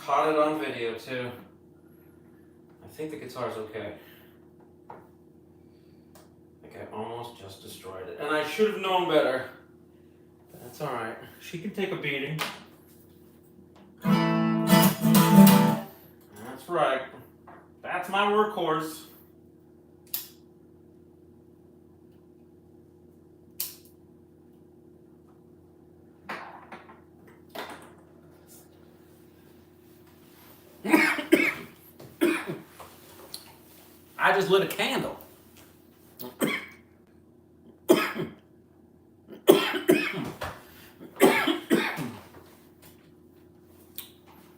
caught it on video too. I think the guitar's okay. I think I almost just destroyed it. And I should have known better. But that's alright. She can take a beating. That's right. That's my workhorse. I just lit a candle.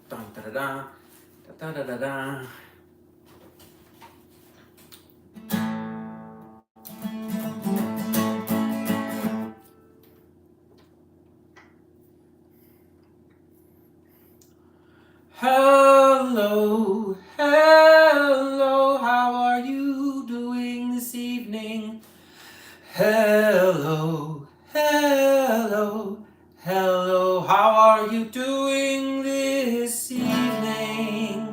Dun, da, da, da, da, da, da, da. Hello, hello, how are you doing this evening? Hello, hello, hello, how are you doing this evening?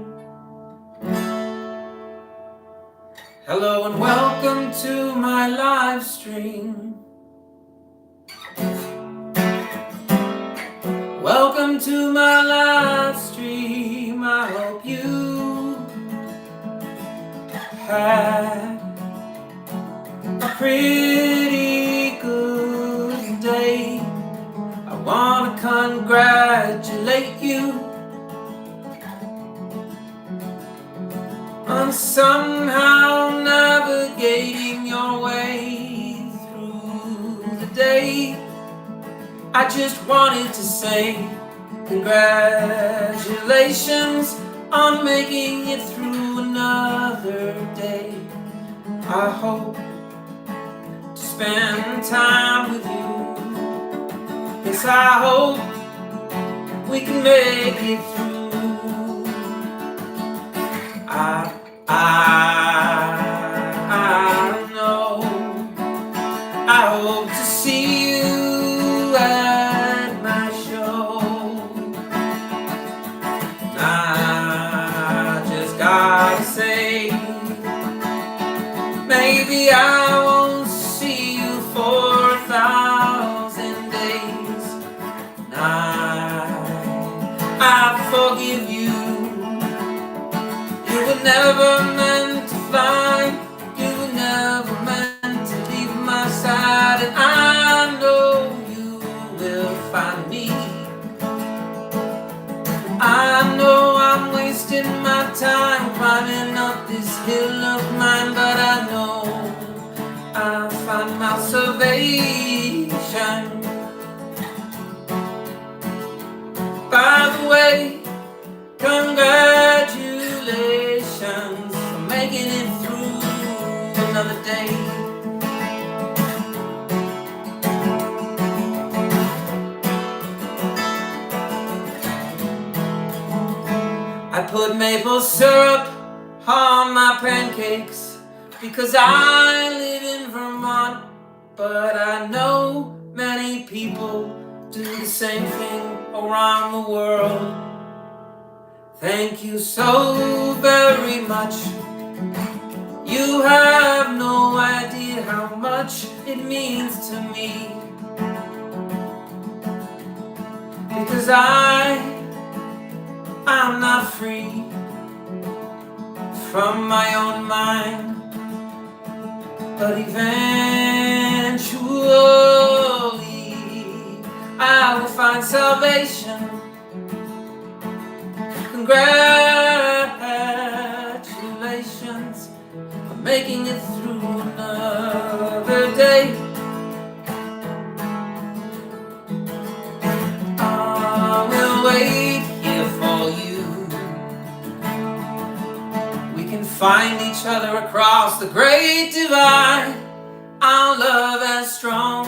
Hello and welcome to my live stream. Welcome to my live stream. I hope you had a pretty good day. I want to congratulate you on somehow navigating your way through the day. I just wanted to say congratulations on making it through another day. I hope to spend time with you. Yes, I hope we can make it through. I know. I hope to see you at my show. I just gotta say, maybe I won't see you for 1,000 days. I forgive you. You were never meant to fly. You were never meant to leave my side, and I know find me. I know I'm wasting my time climbing up this hill of mine, but I know I'll find my salvation. By the way, congratulations for making it through another day. I put maple syrup on my pancakes because I live in Vermont, but I know many people do the same thing around the world. Thank you so very much. You have no idea how much it means to me, because I'm not free from my own mind, but eventually I will find salvation. Congratulations for making it through another day. I will wait for you. We can find each other across the great divide. Our love as strong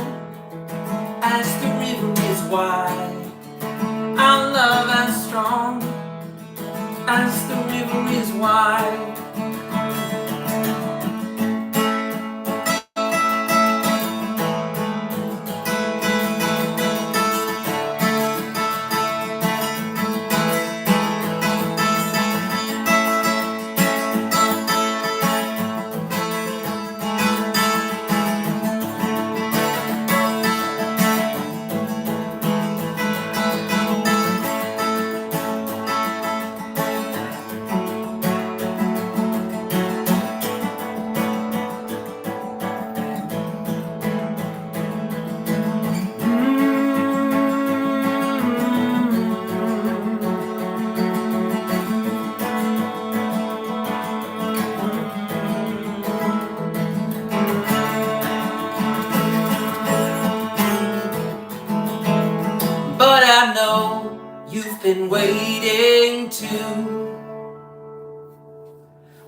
as the river is wide. Our love as strong as the river is wide. fading too.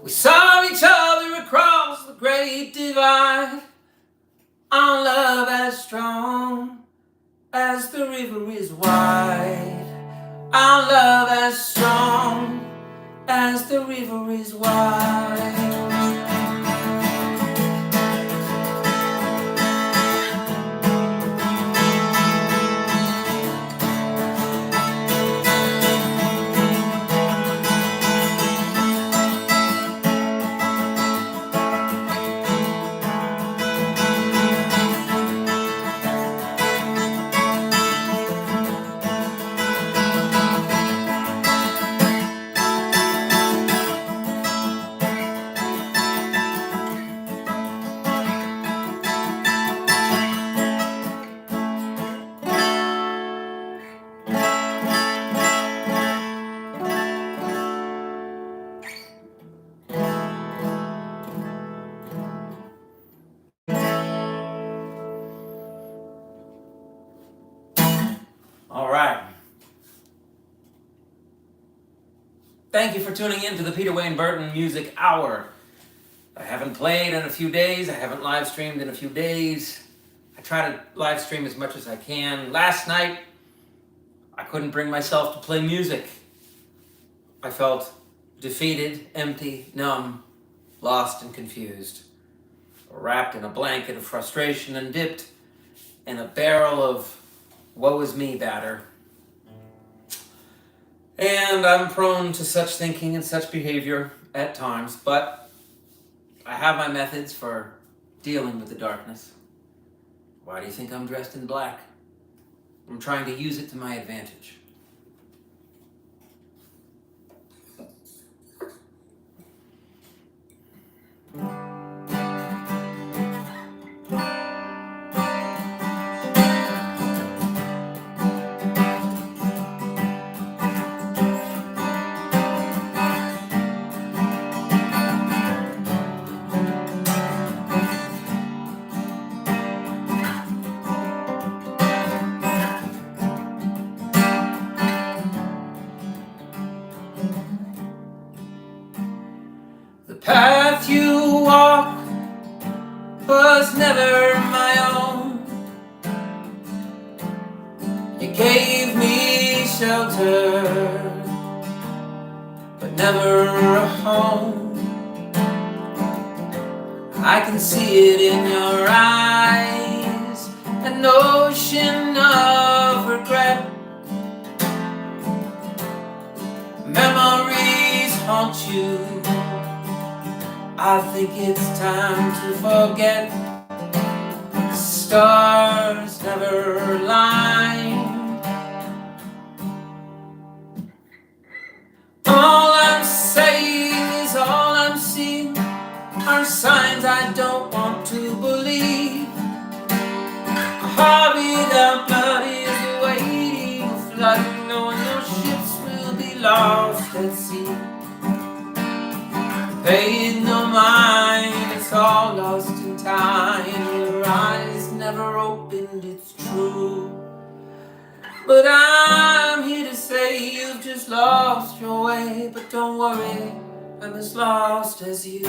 We saw each other across the great divide, our love as strong as the river is wide, our love as strong as the river is wide. All right. Thank you for tuning in to the Peter Wayne Burton Music Hour. I haven't played in a few days. I haven't live streamed in a few days. I try to live stream as much as I can. Last night, I couldn't bring myself to play music. I felt defeated, empty, numb, lost, and confused. Wrapped in a blanket of frustration and dipped in a barrel of woe is me batter. And I'm prone to such thinking and such behavior at times, but I have my methods for dealing with the darkness. Why do you think I'm dressed in black? I'm trying to use it to my advantage. The path you walk was never my own. You gave me shelter, but never a home. I can see it in your eyes, an ocean of regret. Memories haunt you. I think it's time to forget. The stars never aligned. All I'm saying is all I'm seeing are signs I don't want to believe. A heart without blood is waiting, flooding, knowing your ships will be lost at sea. Paid no mind, it's all lost in time. Your eyes never opened, it's true. But I'm here to say you've just lost your way. But don't worry, I'm as lost as you.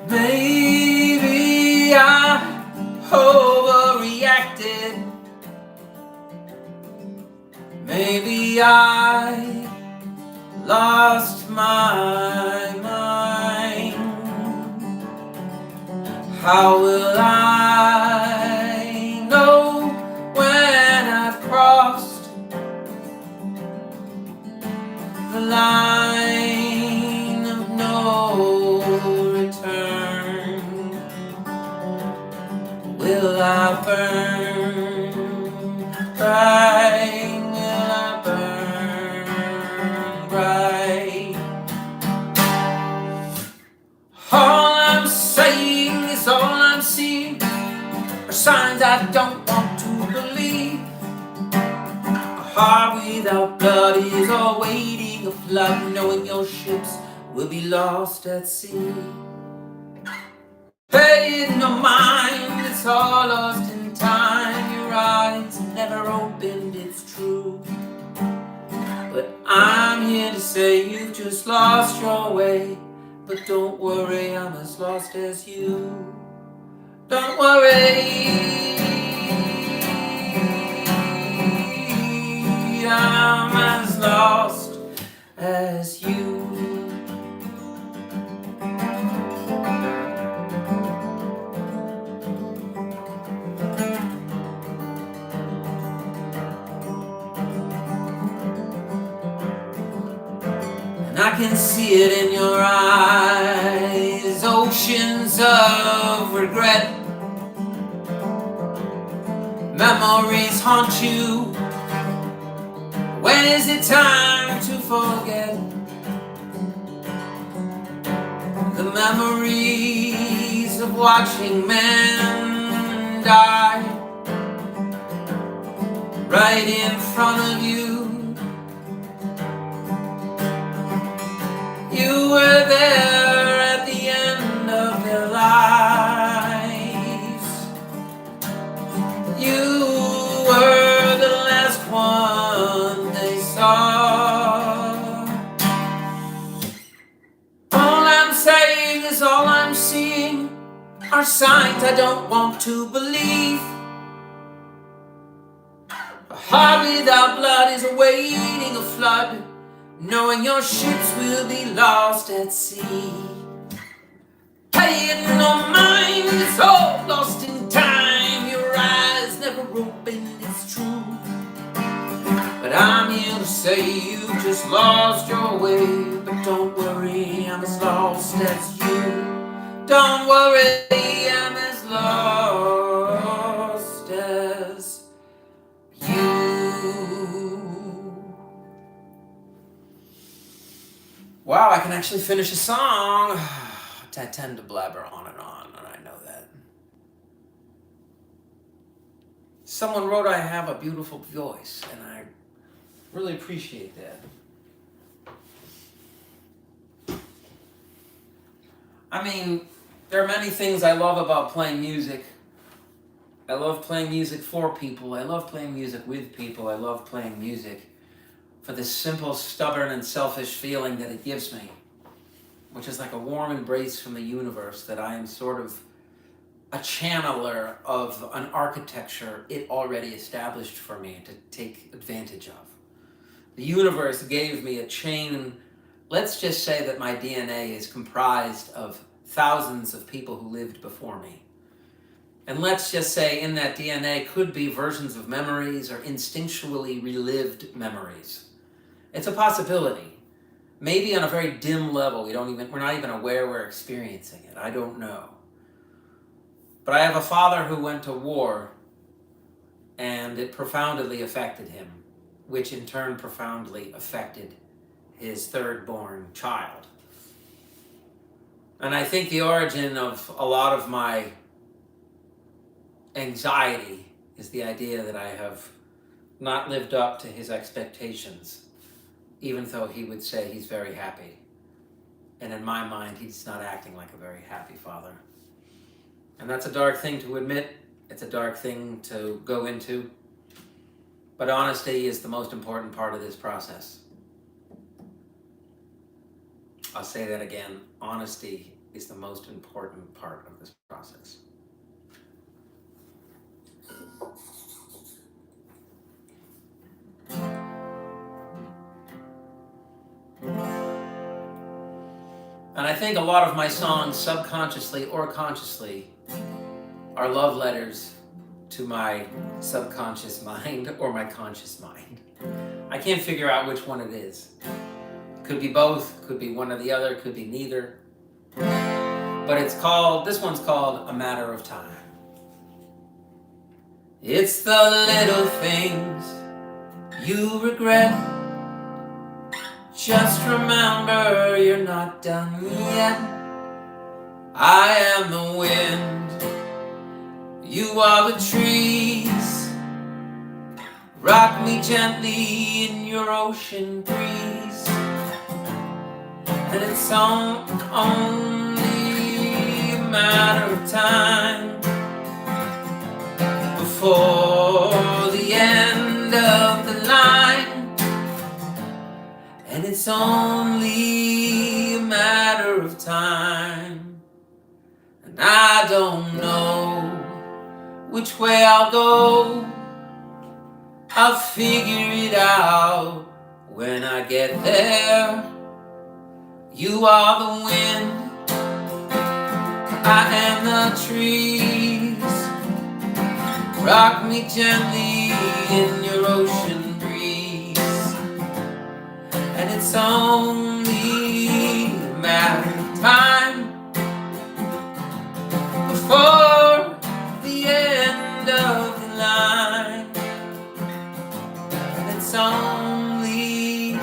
Maybe I overreacted. Maybe I lost my mind. How will I know when I've crossed the line of no return? Will I burn bright? Will I burn bright? All I'm saying is all I'm seeing are signs I don't want to believe. A heart with without blood is awaiting a flood, knowing your ships will be lost at sea. Paying no mind, it's all lost in time. Your eyes never opened, it's true. But I'm here to say you've just lost your way. But don't worry, I'm as lost as you. Don't worry, I'm as lost as you. And I can see it in your eyes, oceans of regret. Memories haunt you. When is it time to forget? The memories of watching men die right in front of you. You were there at the end of their lives. You were the last one they saw. All I'm saying is all I'm seeing are signs I don't want to believe. A heart without blood is awaiting a flood, knowing your ships will be lost at sea. Paying no mind, it's all lost in time. Your eyes never opened, it's true. But I'm here to say you just lost your way. But don't worry, I'm as lost as you. Don't worry, I'm as lost as you. Wow, I can actually finish a song. I tend to blabber on, and I know that. Someone wrote I have a beautiful voice, and I really appreciate that. I mean, there are many things I love about playing music. I love playing music for people. I love playing music with people. I love playing music for the simple, stubborn, and selfish feeling that it gives me, which is like a warm embrace from the universe, that I am sort of a channeler of an architecture it already established for me to take advantage of. The universe gave me a chain. Let's just say that my DNA is comprised of thousands of people who lived before me. And let's just say in that DNA could be versions of memories or instinctually relived memories. It's a possibility. Maybe on a very dim level, we're not even aware we're experiencing it. I don't know. But I have a father who went to war, and it profoundly affected him, which in turn profoundly affected his third-born child. And I think the origin of a lot of my anxiety is the idea that I have not lived up to his expectations, even though he would say he's very happy. And in my mind, he's not acting like a very happy father. And that's a dark thing to admit. It's a dark thing to go into. But honesty is the most important part of this process. I'll say that again. Honesty is the most important part of this process. And I think a lot of my songs, subconsciously or consciously, are love letters to my subconscious mind or my conscious mind. I can't figure out which one it is. Could be both, could be one or the other, could be neither. But this one's called A Matter of Time. It's the little things you regret. Just remember you're not done yet. I am the wind, you are the trees. Rock me gently in your ocean breeze, and it's only a matter of time before the end of the line. And it's only a matter of time. And I don't know which way I'll go. I'll figure it out when I get there. You are the wind, I am the trees. Rock me gently in your ocean breeze, and it's only a matter of time before the end of the line. And it's only a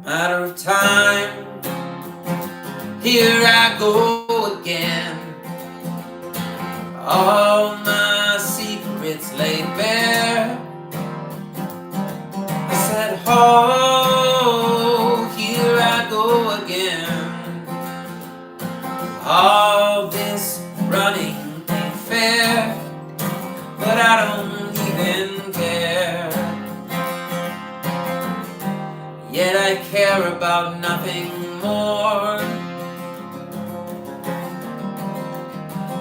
matter of time. Here I go again, all my secrets laid bare. I said, oh, here I go again. All this running ain't fair, but I don't even care. Yet I care about nothing more.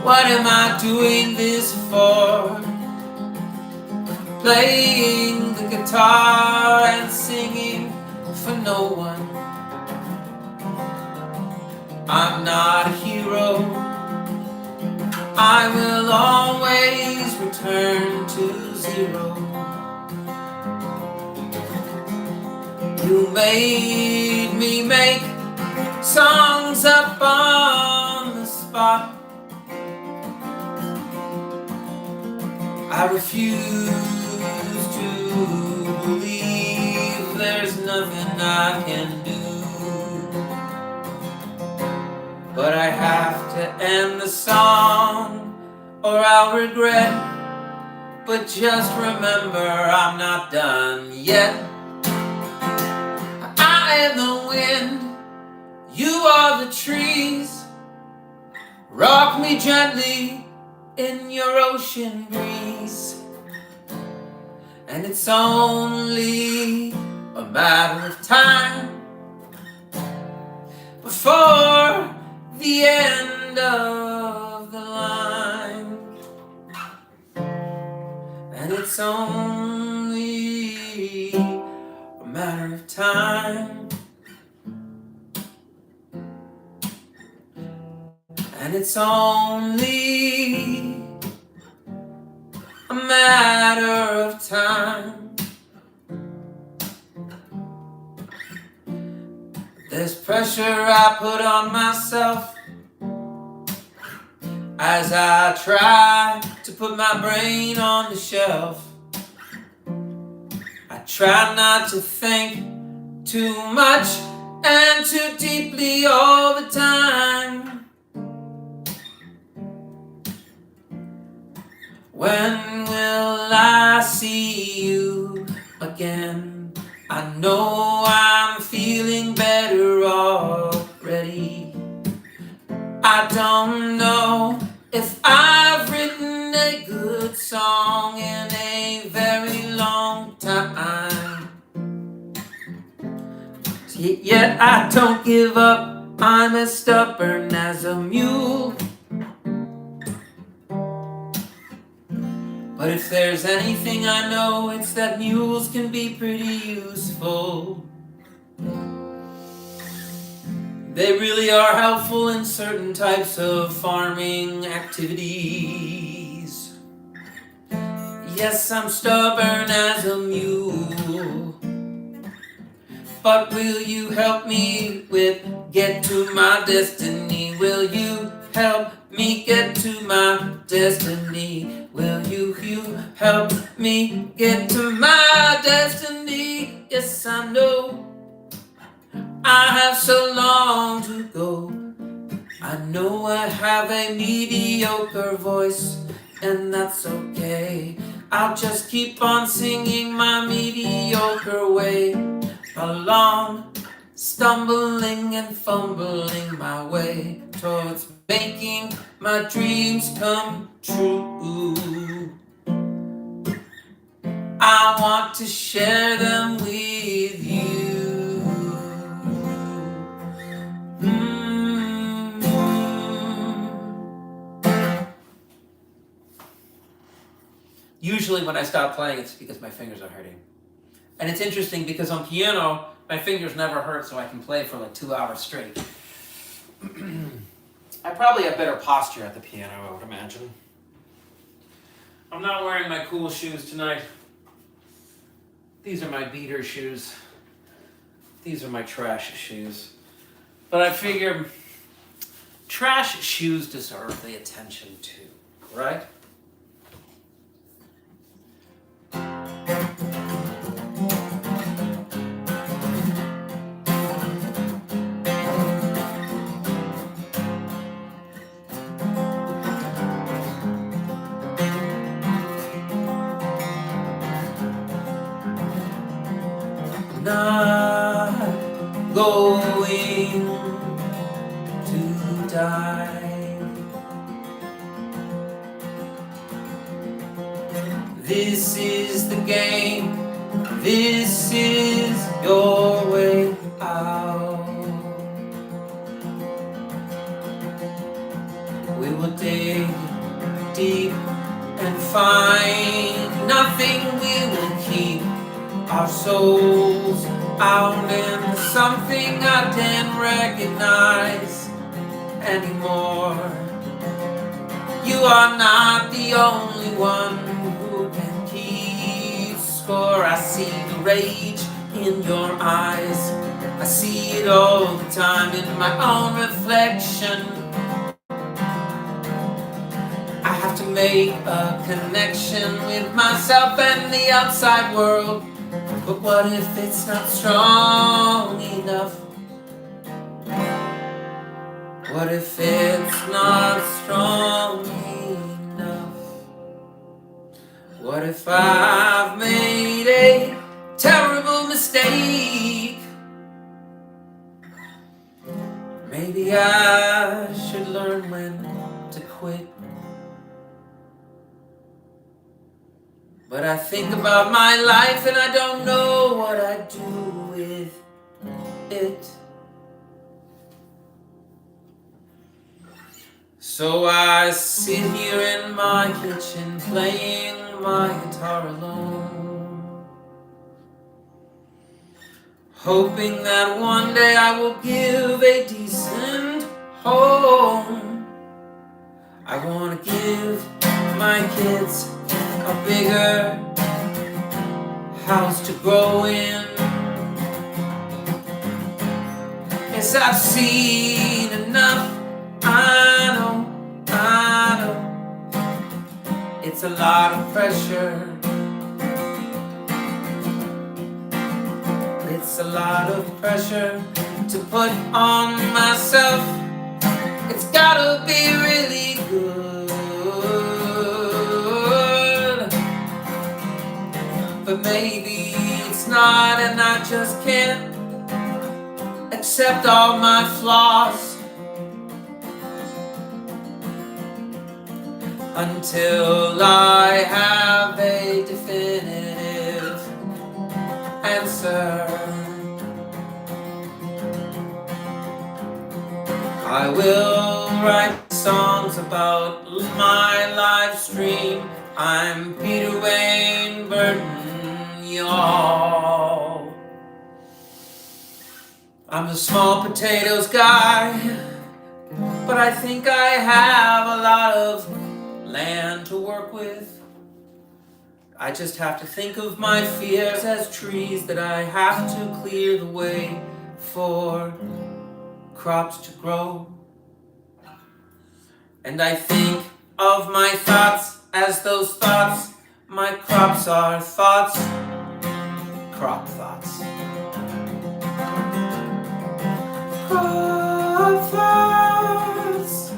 What am I doing this for? Playing the guitar and singing for no one. I'm not a hero. I will always return to zero. You made me make songs up on the spot. I refuse to believe there's nothing I can do. But I have to end the song or I'll regret. But just remember, I'm not done yet. I am the wind, you are the trees. Rock me gently in your ocean breeze, and it's only a matter of time before the end of the line. And it's only a matter of time. And it's only a matter of time. There's pressure I put on myself as I try to put my brain on the shelf. I try not to think too much and too deeply all the time. When will I see you again? I know I'm feeling better already. I don't know if I've written a good song in a very long time. Yet I don't give up, I'm as stubborn as a mule. But if there's anything I know, it's that mules can be pretty useful. They really are helpful in certain types of farming activities. Yes, I'm stubborn as a mule. But will you help me get to my destiny? Will you help me get to my destiny? Will you help me get to my destiny? Yes, I know I have so long to go. I know I have a mediocre voice, and that's okay. I'll just keep on singing my mediocre way along, stumbling and fumbling my way towards making my dreams come true. I want to share them with you. Usually when I stop playing, it's because my fingers are hurting. And it's interesting because on piano, my fingers never hurt, so I can play for like 2 hours straight. I probably have better posture at the piano, I would imagine. I'm not wearing my cool shoes tonight. These are my beater shoes. These are my trash shoes. But I figure trash shoes deserve the attention too, right? Not going to die. This is the game. This is your way out. We will dig deep and find nothing. We will keep our souls out in something I didn't recognize anymore. You are not the only one who can keep score. I see the rage in your eyes. I see it all the time in my own reflection. I have to make a connection with myself and the outside world. But what if it's not strong enough? What if it's not strong enough? What if I've made a terrible mistake? Maybe I should learn when to quit. But I think about my life and I don't know what I'd do with it. So I sit here in my kitchen playing my guitar alone, hoping that one day I will give a decent home. I want to give my kids a bigger house to grow in. Yes, I've seen enough. I know. It's a lot of pressure. It's a lot of pressure to put on myself. It's gotta be really good. But maybe it's not, and I just can't accept all my flaws until I have a definitive answer. I will write songs about my live stream. I'm Peter Wayne Burton, y'all. I'm the small potatoes guy, but I think I have a lot of land to work with. I just have to think of my fears as trees that I have to clear the way for crops to grow. And I think of my thoughts as those thoughts. My crops are thoughts, crop thoughts. Crop thoughts.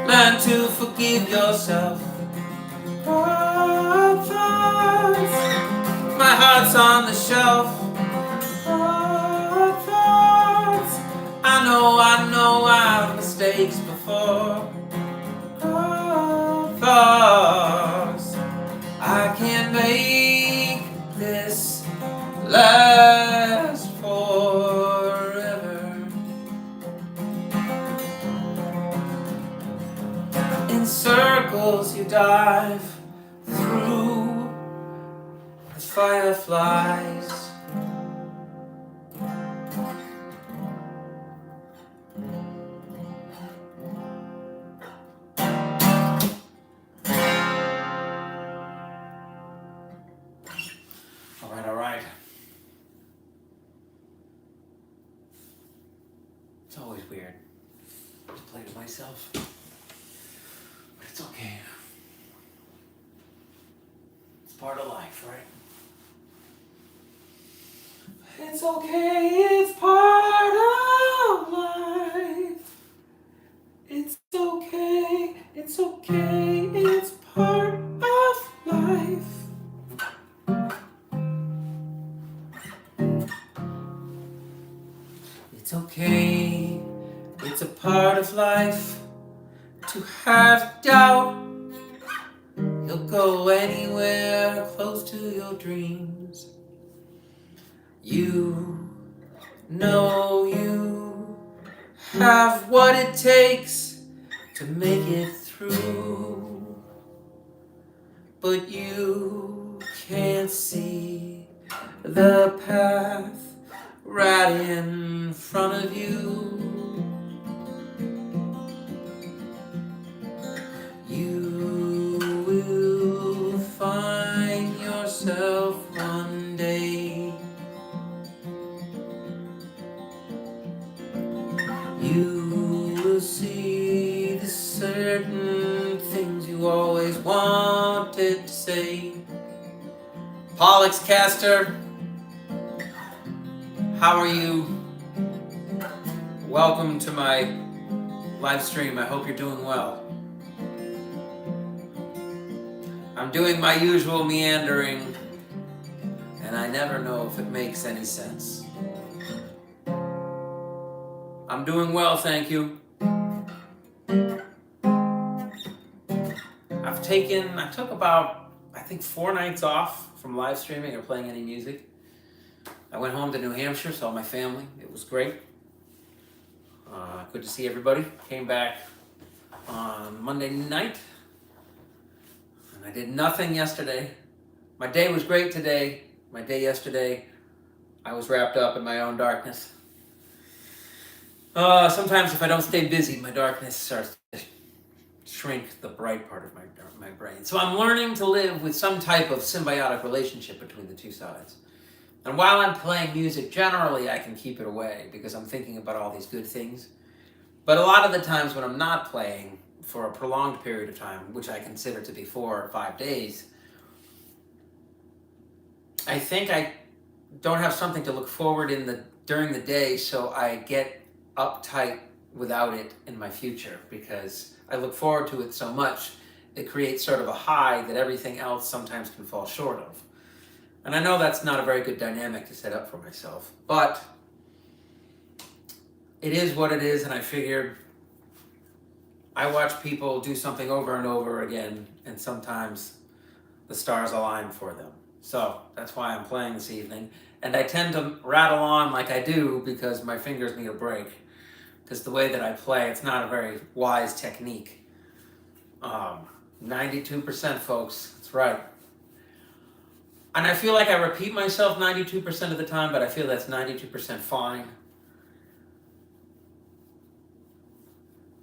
Learn to forgive yourself. Crop thoughts. heart's on the shelf. Oh, thoughts. I know I've mistakes before. Oh, thoughts. I can't make this last forever. In circles you dive through the fireflies. All right. It's always weird to play to myself, but it's okay. It's part of life, right? It's okay, it's part of life. It's okay, it's okay, it's part of life. It's okay, it's a part of life to have doubt. You'll go anywhere close to your dreams. You know you have what it takes to make it through, but you can't see the path right in front of you. You will find yourself one day. You will see the certain things you always wanted to say. Pollux Caster, how are you? Welcome to my live stream. I hope you're doing well. I'm doing my usual meandering, and I never know if it makes any sense. I'm doing well, thank you. I took about, I think, 4 nights off from live streaming or playing any music. I went home to New Hampshire, saw my family. It was great. Good to see everybody. Came back on Monday night, and I did nothing yesterday. My day was great today. My day yesterday, I was wrapped up in my own darkness. Sometimes if I don't stay busy, my darkness starts to shrink the bright part of my brain. So I'm learning to live with some type of symbiotic relationship between the two sides. And while I'm playing music, generally I can keep it away because I'm thinking about all these good things. But a lot of the times when I'm not playing for a prolonged period of time, which I consider to be 4 or 5 days, I think I don't have something to look forward during the day, so I get uptight without it in my future because I look forward to it so much. It creates sort of a high that everything else sometimes can fall short of. And I know that's not a very good dynamic to set up for myself, but it is what it is, and I figured I watch people do something over and over again, and sometimes the stars align for them. So that's why I'm playing this evening. And I tend to rattle on like I do because my fingers need a break. Because the way that I play, it's not a very wise technique. 92%, folks. That's right. And I feel like I repeat myself 92% of the time, but I feel that's 92% fine.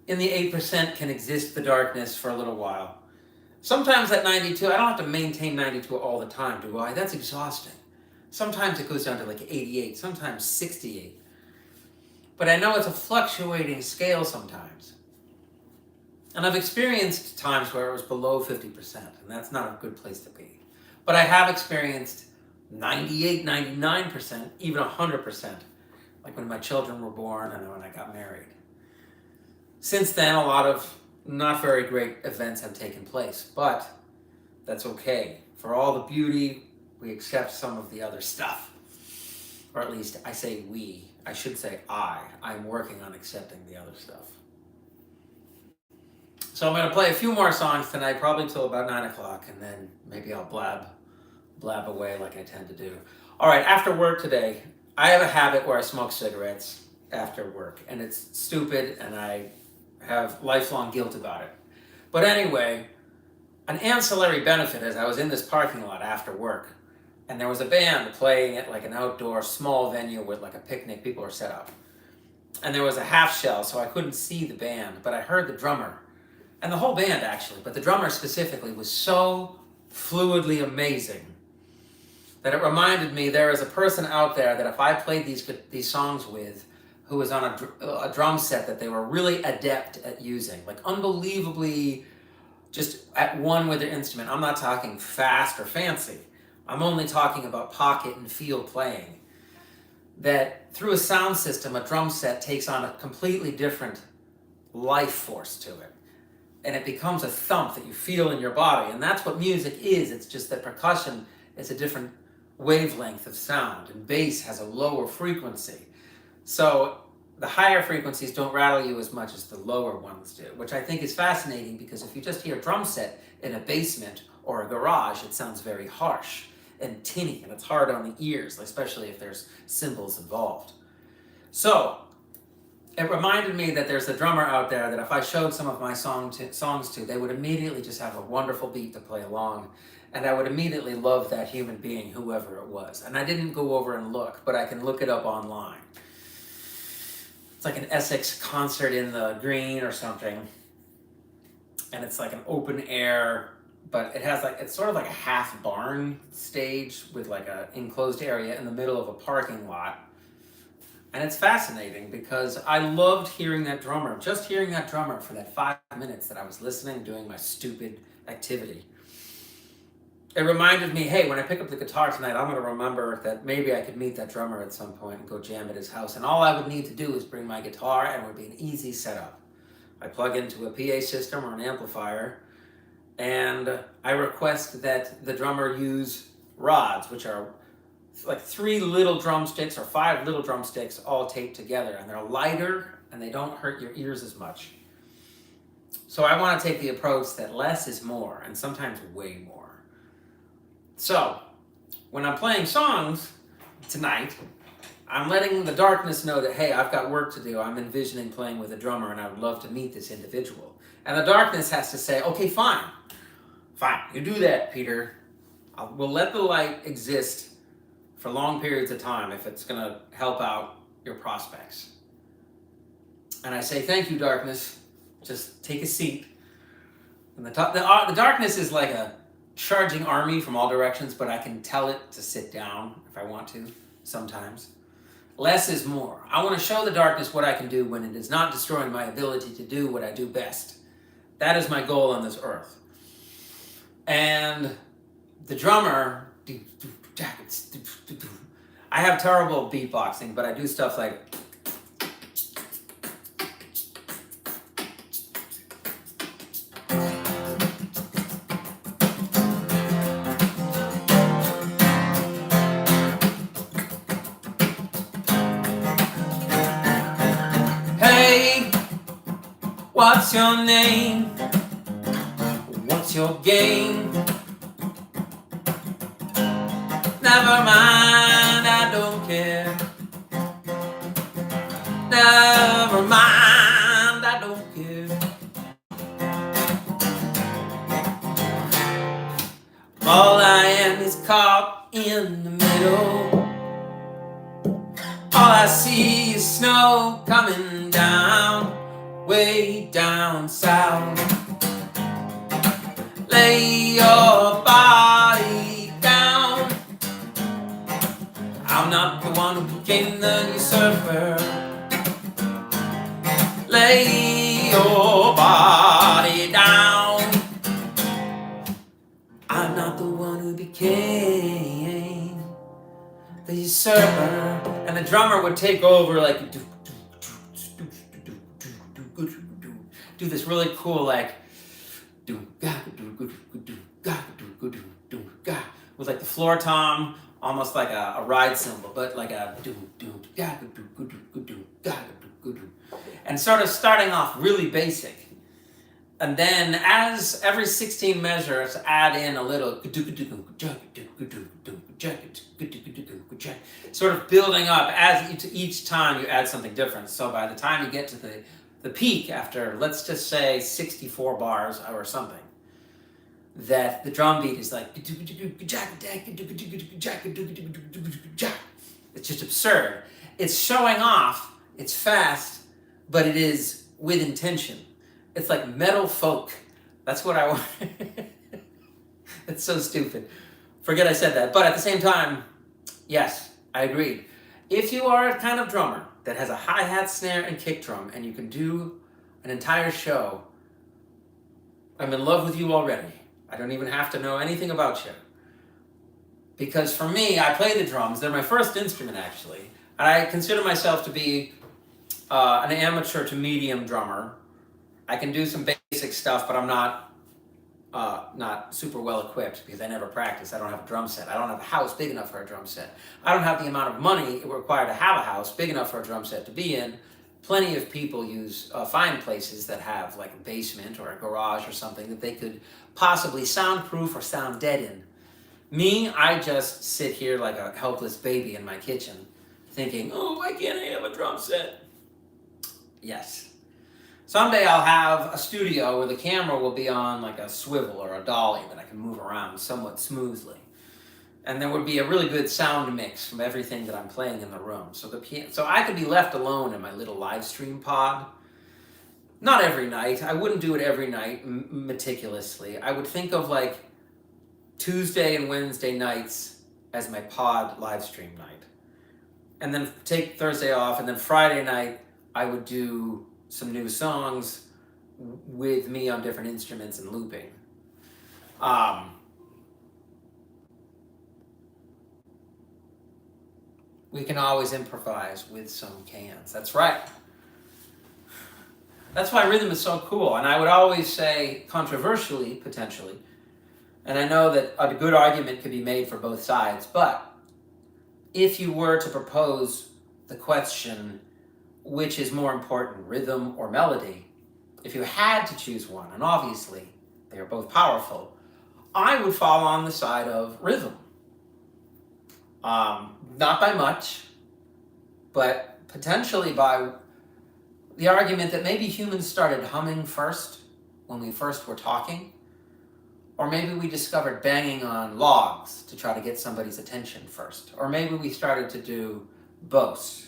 In the 8% can exist the darkness for a little while. Sometimes at 92, I don't have to maintain 92 all the time, do I? That's exhausting. Sometimes it goes down to like 88, sometimes 68. But I know it's a fluctuating scale sometimes. And I've experienced times where it was below 50%, and that's not a good place to be. But I have experienced 98, 99%, even 100%, like when my children were born and when I got married. Since then, a lot of not very great events have taken place, but that's okay. For all the beauty we accept some of the other stuff. Or at least I say we. I should say I'm working on accepting the other stuff. So I'm going to play a few more songs tonight, probably till about 9 o'clock, and then maybe I'll blab away like I tend to do. All right, after work today, I have a habit where I smoke cigarettes after work, and it's stupid, and I have lifelong guilt about it. But anyway, an ancillary benefit is I was in this parking lot after work, and there was a band playing at like an outdoor small venue with like a picnic, people are set up. And there was a half shell, so I couldn't see the band, but I heard the drummer. And the whole band actually, but the drummer specifically was so fluidly amazing that it reminded me there is a person out there that if I played these songs with, who was on a drum set that they were really adept at using, like unbelievably just at one with their instrument. I'm not talking fast or fancy. I'm only talking about pocket and feel playing. That through a sound system, a drum set takes on a completely different life force to it. And it becomes a thump that you feel in your body. And that's what music is. It's just that percussion is a different wavelength of sound, and bass has a lower frequency. So the higher frequencies don't rattle you as much as the lower ones do, which I think is fascinating, because if you just hear a drum set in a basement or a garage, it sounds very harsh and tinny, and it's hard on the ears, especially if there's cymbals involved. So it reminded me that there's a drummer out there that if I showed some of my songs to, they would immediately just have a wonderful beat to play along, and I would immediately love that human being, whoever it was. And I didn't go over and look, but I can look it up online. It's like an Essex concert in the Green or something, and it's like an open air, but it has like, it's sort of like a half barn stage with like an enclosed area in the middle of a parking lot. And it's fascinating because I loved hearing that drummer, just hearing that drummer for that 5 minutes that I was listening, doing my stupid activity. It reminded me, hey, when I pick up the guitar tonight, I'm going to remember that maybe I could meet that drummer at some point and go jam at his house. And all I would need to do is bring my guitar, and it would be an easy setup. I plug into a PA system or an amplifier, and I request that the drummer use rods, which are like 3 little drumsticks or 5 little drumsticks all taped together, and they're lighter and they don't hurt your ears as much. So I want to take the approach that less is more, and sometimes way more. So when I'm playing songs tonight, I'm letting the darkness know that, hey, I've got work to do. I'm envisioning playing with a drummer, and I would love to meet this individual. And the darkness has to say, okay, fine, you do that, Peter. We'll let the light exist for long periods of time if it's going to help out your prospects. And I say, thank you, darkness. Just take a seat. And the darkness is like a charging army from all directions, but I can tell it to sit down if I want to sometimes. Less is more. I want to show the darkness what I can do when it is not destroying my ability to do what I do best. That is my goal on this earth. And the drummer, I have terrible beatboxing, but I do stuff like, hey, what's your name? What's your game? Never mind, I don't care. Never mind, I don't care. All I am is caught in the middle. All I see is snow coming down, way down south. Lay your body down. I'm not the one who became the usurper. Lay your body down. I'm not the one who became the usurper. And the drummer would take over like do this really cool like with like the floor tom, almost like a ride cymbal, but like a and sort of starting off really basic. And then as every 16 measures, add in a little sort of building up as each time you add something different. So by the time you get to the peak after, let's just say 64 bars or something, that the drum beat is like, it's just absurd. It's showing off, it's fast, but it is with intention. It's like metal folk. That's what I want. It's so stupid. Forget I said that. But at the same time, yes, I agreed. If you are a kind of drummer that has a hi-hat, snare, and kick drum, and you can do an entire show, I'm in love with you already. I don't even have to know anything about you. Because for me, I play the drums. They're my first instrument, actually. And I consider myself to be an amateur to medium drummer. I can do some basic stuff, but I'm not super well equipped because I never practice. I don't have a drum set. I don't have a house big enough for a drum set. I don't have the amount of money required to have a house big enough for a drum set to be in. Plenty of people find places that have like a basement or a garage or something that they could possibly soundproof or sound dead in. Me, I just sit here like a helpless baby in my kitchen thinking, oh, why can't I have a drum set? Yes. Someday I'll have a studio where the camera will be on like a swivel or a dolly that I can move around somewhat smoothly. And there would be a really good sound mix from everything that I'm playing in the room. So I could be left alone in my little live stream pod. Not every night. I wouldn't do it every night meticulously. I would think of like Tuesday and Wednesday nights as my pod live stream night. And then take Thursday off, and then Friday night I would do some new songs with me on different instruments and looping. We can always improvise with some cans. That's right. That's why rhythm is so cool. And I would always say, controversially, potentially, and I know that a good argument could be made for both sides, but if you were to propose the question, which is more important, rhythm or melody? If you had to choose one, and obviously they are both powerful, I would fall on the side of rhythm. Not by much, but potentially by the argument that maybe humans started humming first when we first were talking, or maybe we discovered banging on logs to try to get somebody's attention first, or maybe we started to do both,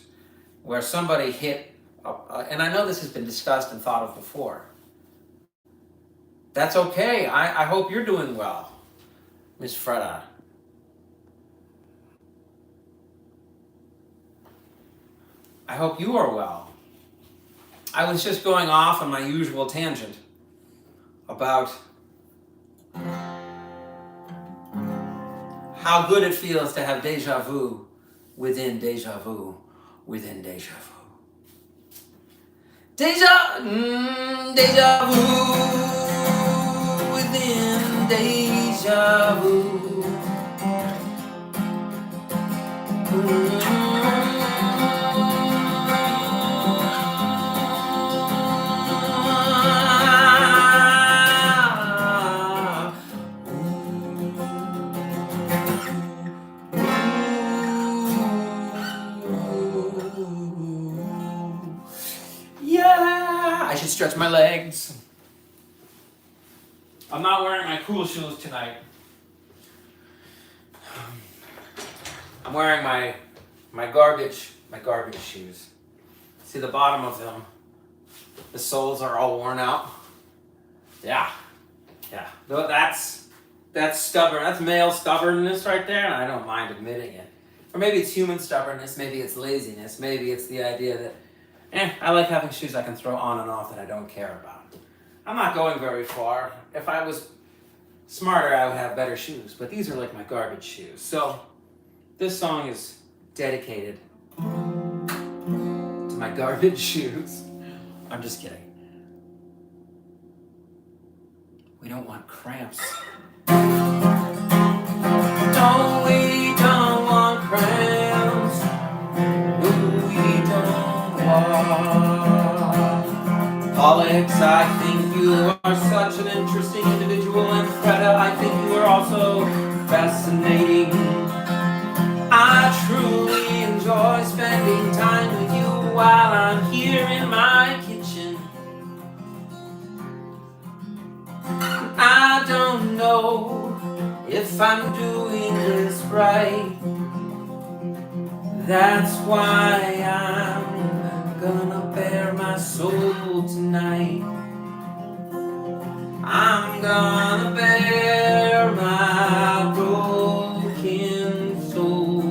where somebody hit, and I know this has been discussed and thought of before. That's okay. I hope you're doing well, Miss Freda. I hope you are well. I was just going off on my usual tangent about how good it feels to have deja vu within deja vu within deja vu. Deja vu within deja vu. I should stretch my legs. I'm not wearing my cool shoes tonight. I'm wearing my garbage shoes. See the bottom of them? The soles are all worn out. Yeah. That's stubborn. That's male stubbornness right there, and I don't mind admitting it. Or maybe it's human stubbornness, maybe it's laziness, maybe it's the idea that I like having shoes I can throw on and off that I don't care about. I'm not going very far. If I was smarter, I would have better shoes, but these are like my garbage shoes. So this song is dedicated to my garbage shoes. I'm just kidding. We don't want cramps. No, we don't want crowns. No, we don't want politics. I think you are such an interesting individual, and Freda, I think you are also fascinating. I truly enjoy spending time with you while I'm here in my kitchen. I don't know if I'm doing this right. That's why I'm gonna bare my soul tonight. I'm gonna bare my broken soul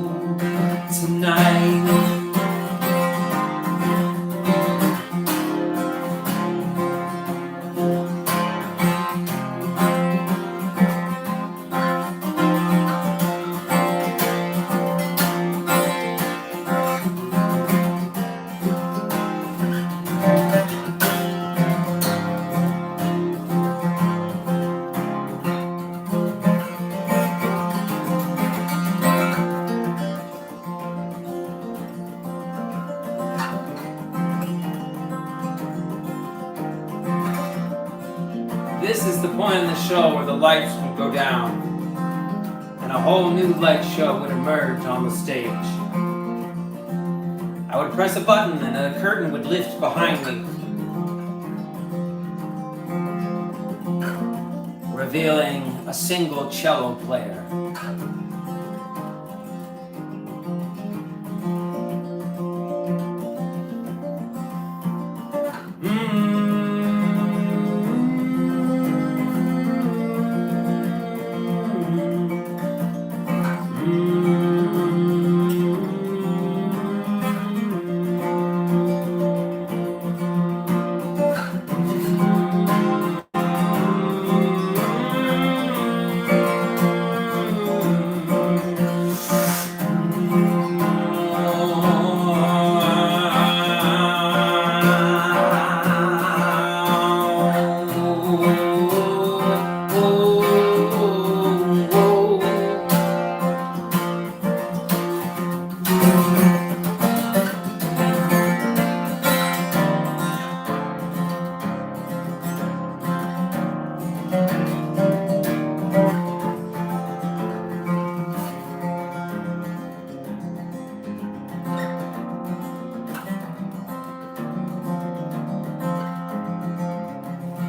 tonight. This is the point in the show where the lights would go down and a whole new light show would emerge on the stage. I would press a button and a curtain would lift behind me, revealing a single cello player.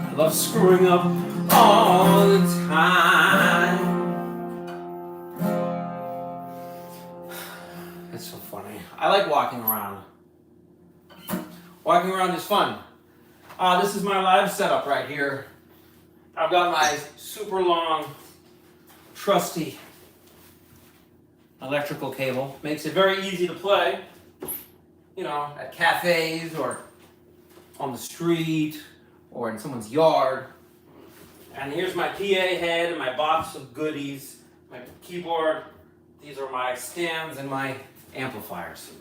I love screwing up all the time. It's so funny. I like walking around. Walking around is fun. This is my live setup right here. I've got my super long, trusty electrical cable. Makes it very easy to play, you know, at cafes or on the street or in someone's yard. And here's my PA head and my box of goodies, my keyboard. These are my stands and my amplifiers.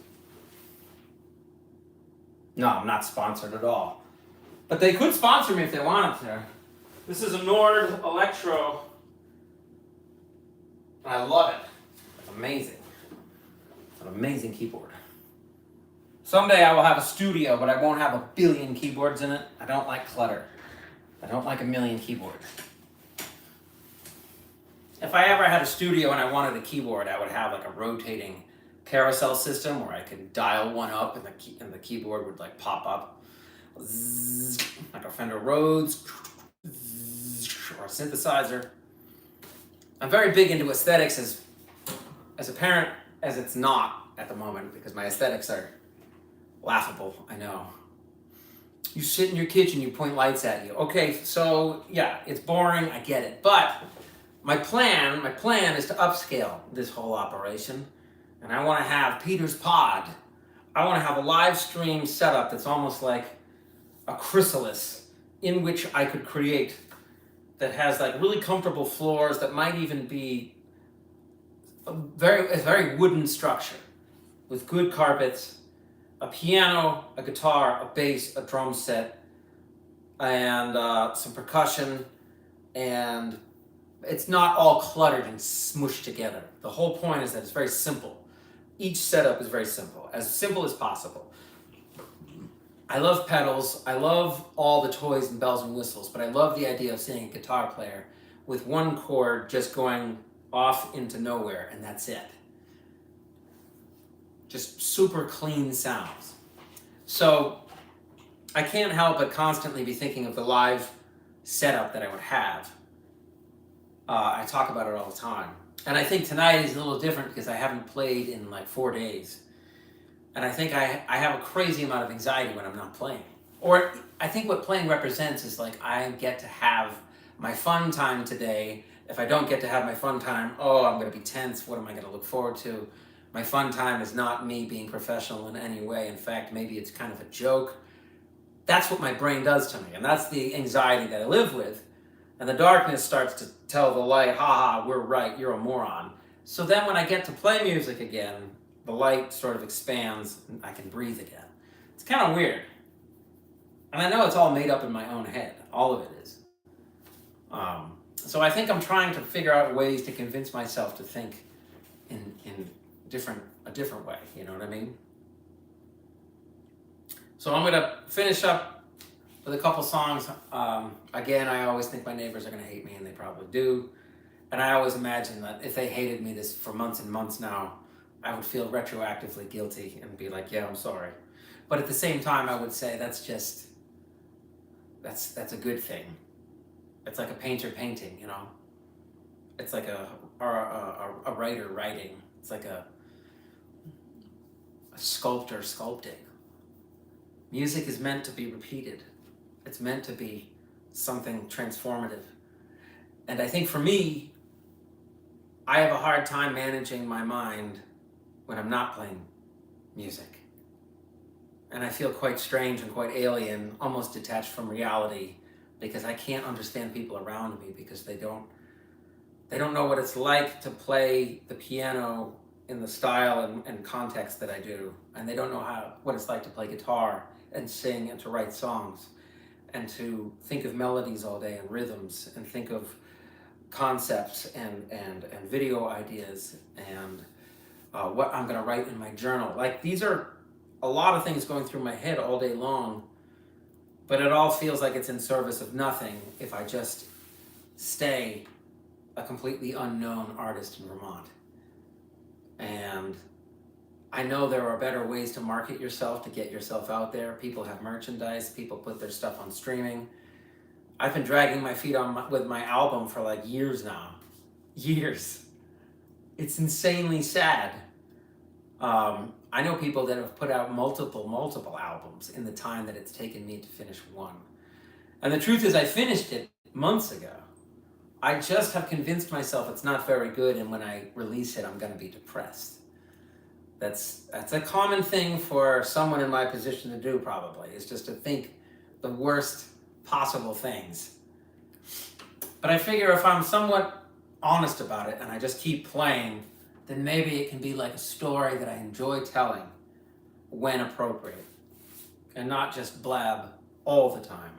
No, I'm not sponsored at all. But they could sponsor me if they wanted to. This is a Nord Electro, and I love it. It's amazing. It's an amazing keyboard. Someday I will have a studio, but I won't have a billion keyboards in it. I don't like clutter. I don't like a million keyboards. If I ever had a studio and I wanted a keyboard, I would have like a rotating carousel system where I could dial one up and the keyboard would like pop up. Zzz, like a Fender Rhodes or a synthesizer. I'm very big into aesthetics as apparent as it's not at the moment because my aesthetics are laughable, I know. You sit in your kitchen, you point lights at you. Okay, so yeah, it's boring, I get it. But my plan is to upscale this whole operation. And I want to have Peter's Pod. I want to have a live stream setup that's almost like a chrysalis in which I could create that has like really comfortable floors that might even be a very wooden structure with good carpets, a piano, a guitar, a bass, a drum set, and some percussion, and it's not all cluttered and smushed together. The whole point is that it's very simple. Each setup is very simple as possible. I love pedals. I love all the toys and bells and whistles, but I love the idea of seeing a guitar player with one chord just going off into nowhere, and that's it. Just super clean sounds. So I can't help but constantly be thinking of the live setup that I would have. I talk about it all the time. And I think tonight is a little different because I haven't played in like 4 days. And I think I have a crazy amount of anxiety when I'm not playing. Or I think what playing represents is like I get to have my fun time today. If I don't get to have my fun time, I'm going to be tense. What am I going to look forward to? My fun time is not me being professional in any way. In fact, maybe it's kind of a joke. That's what my brain does to me. And that's the anxiety that I live with. And the darkness starts to tell the light, haha, we're right, you're a moron. So then when I get to play music again, the light sort of expands and I can breathe again. It's kind of weird. And I know it's all made up in my own head. All of it is. So I think I'm trying to figure out ways to convince myself to think in a different way. You know what I mean? So I'm going to finish up with a couple songs. Again, I always think my neighbors are going to hate me, and they probably do. And I always imagine that if they hated me this for months and months now, I would feel retroactively guilty and be like, yeah, I'm sorry. But at the same time, I would say that's a good thing. It's like a painter painting, you know? It's like a writer writing. It's like a sculptor sculpting. Music is meant to be repeated. It's meant to be something transformative. And I think for me, I have a hard time managing my mind when I'm not playing music. And I feel quite strange and quite alien, almost detached from reality, because I can't understand people around me because they don't know what it's like to play the piano in the style and context that I do. And they don't know what it's like to play guitar and sing and to write songs and to think of melodies all day and rhythms and think of concepts and video ideas and what I'm gonna write in my journal. Like, these are a lot of things going through my head all day long, but it all feels like it's in service of nothing if I just stay a completely unknown artist in Vermont. And I know there are better ways to market yourself, to get yourself out there. People have merchandise, people put their stuff on streaming. I've been dragging my feet with my album for like years now. Years. It's insanely sad. I know people that have put out multiple albums in the time that it's taken me to finish one. And the truth is I finished it months ago. I just have convinced myself it's not very good, and when I release it, I'm going to be depressed. That's a common thing for someone in my position to do, probably, is just to think the worst possible things. But I figure if I'm somewhat honest about it and I just keep playing, then maybe it can be like a story that I enjoy telling when appropriate and not just blab all the time.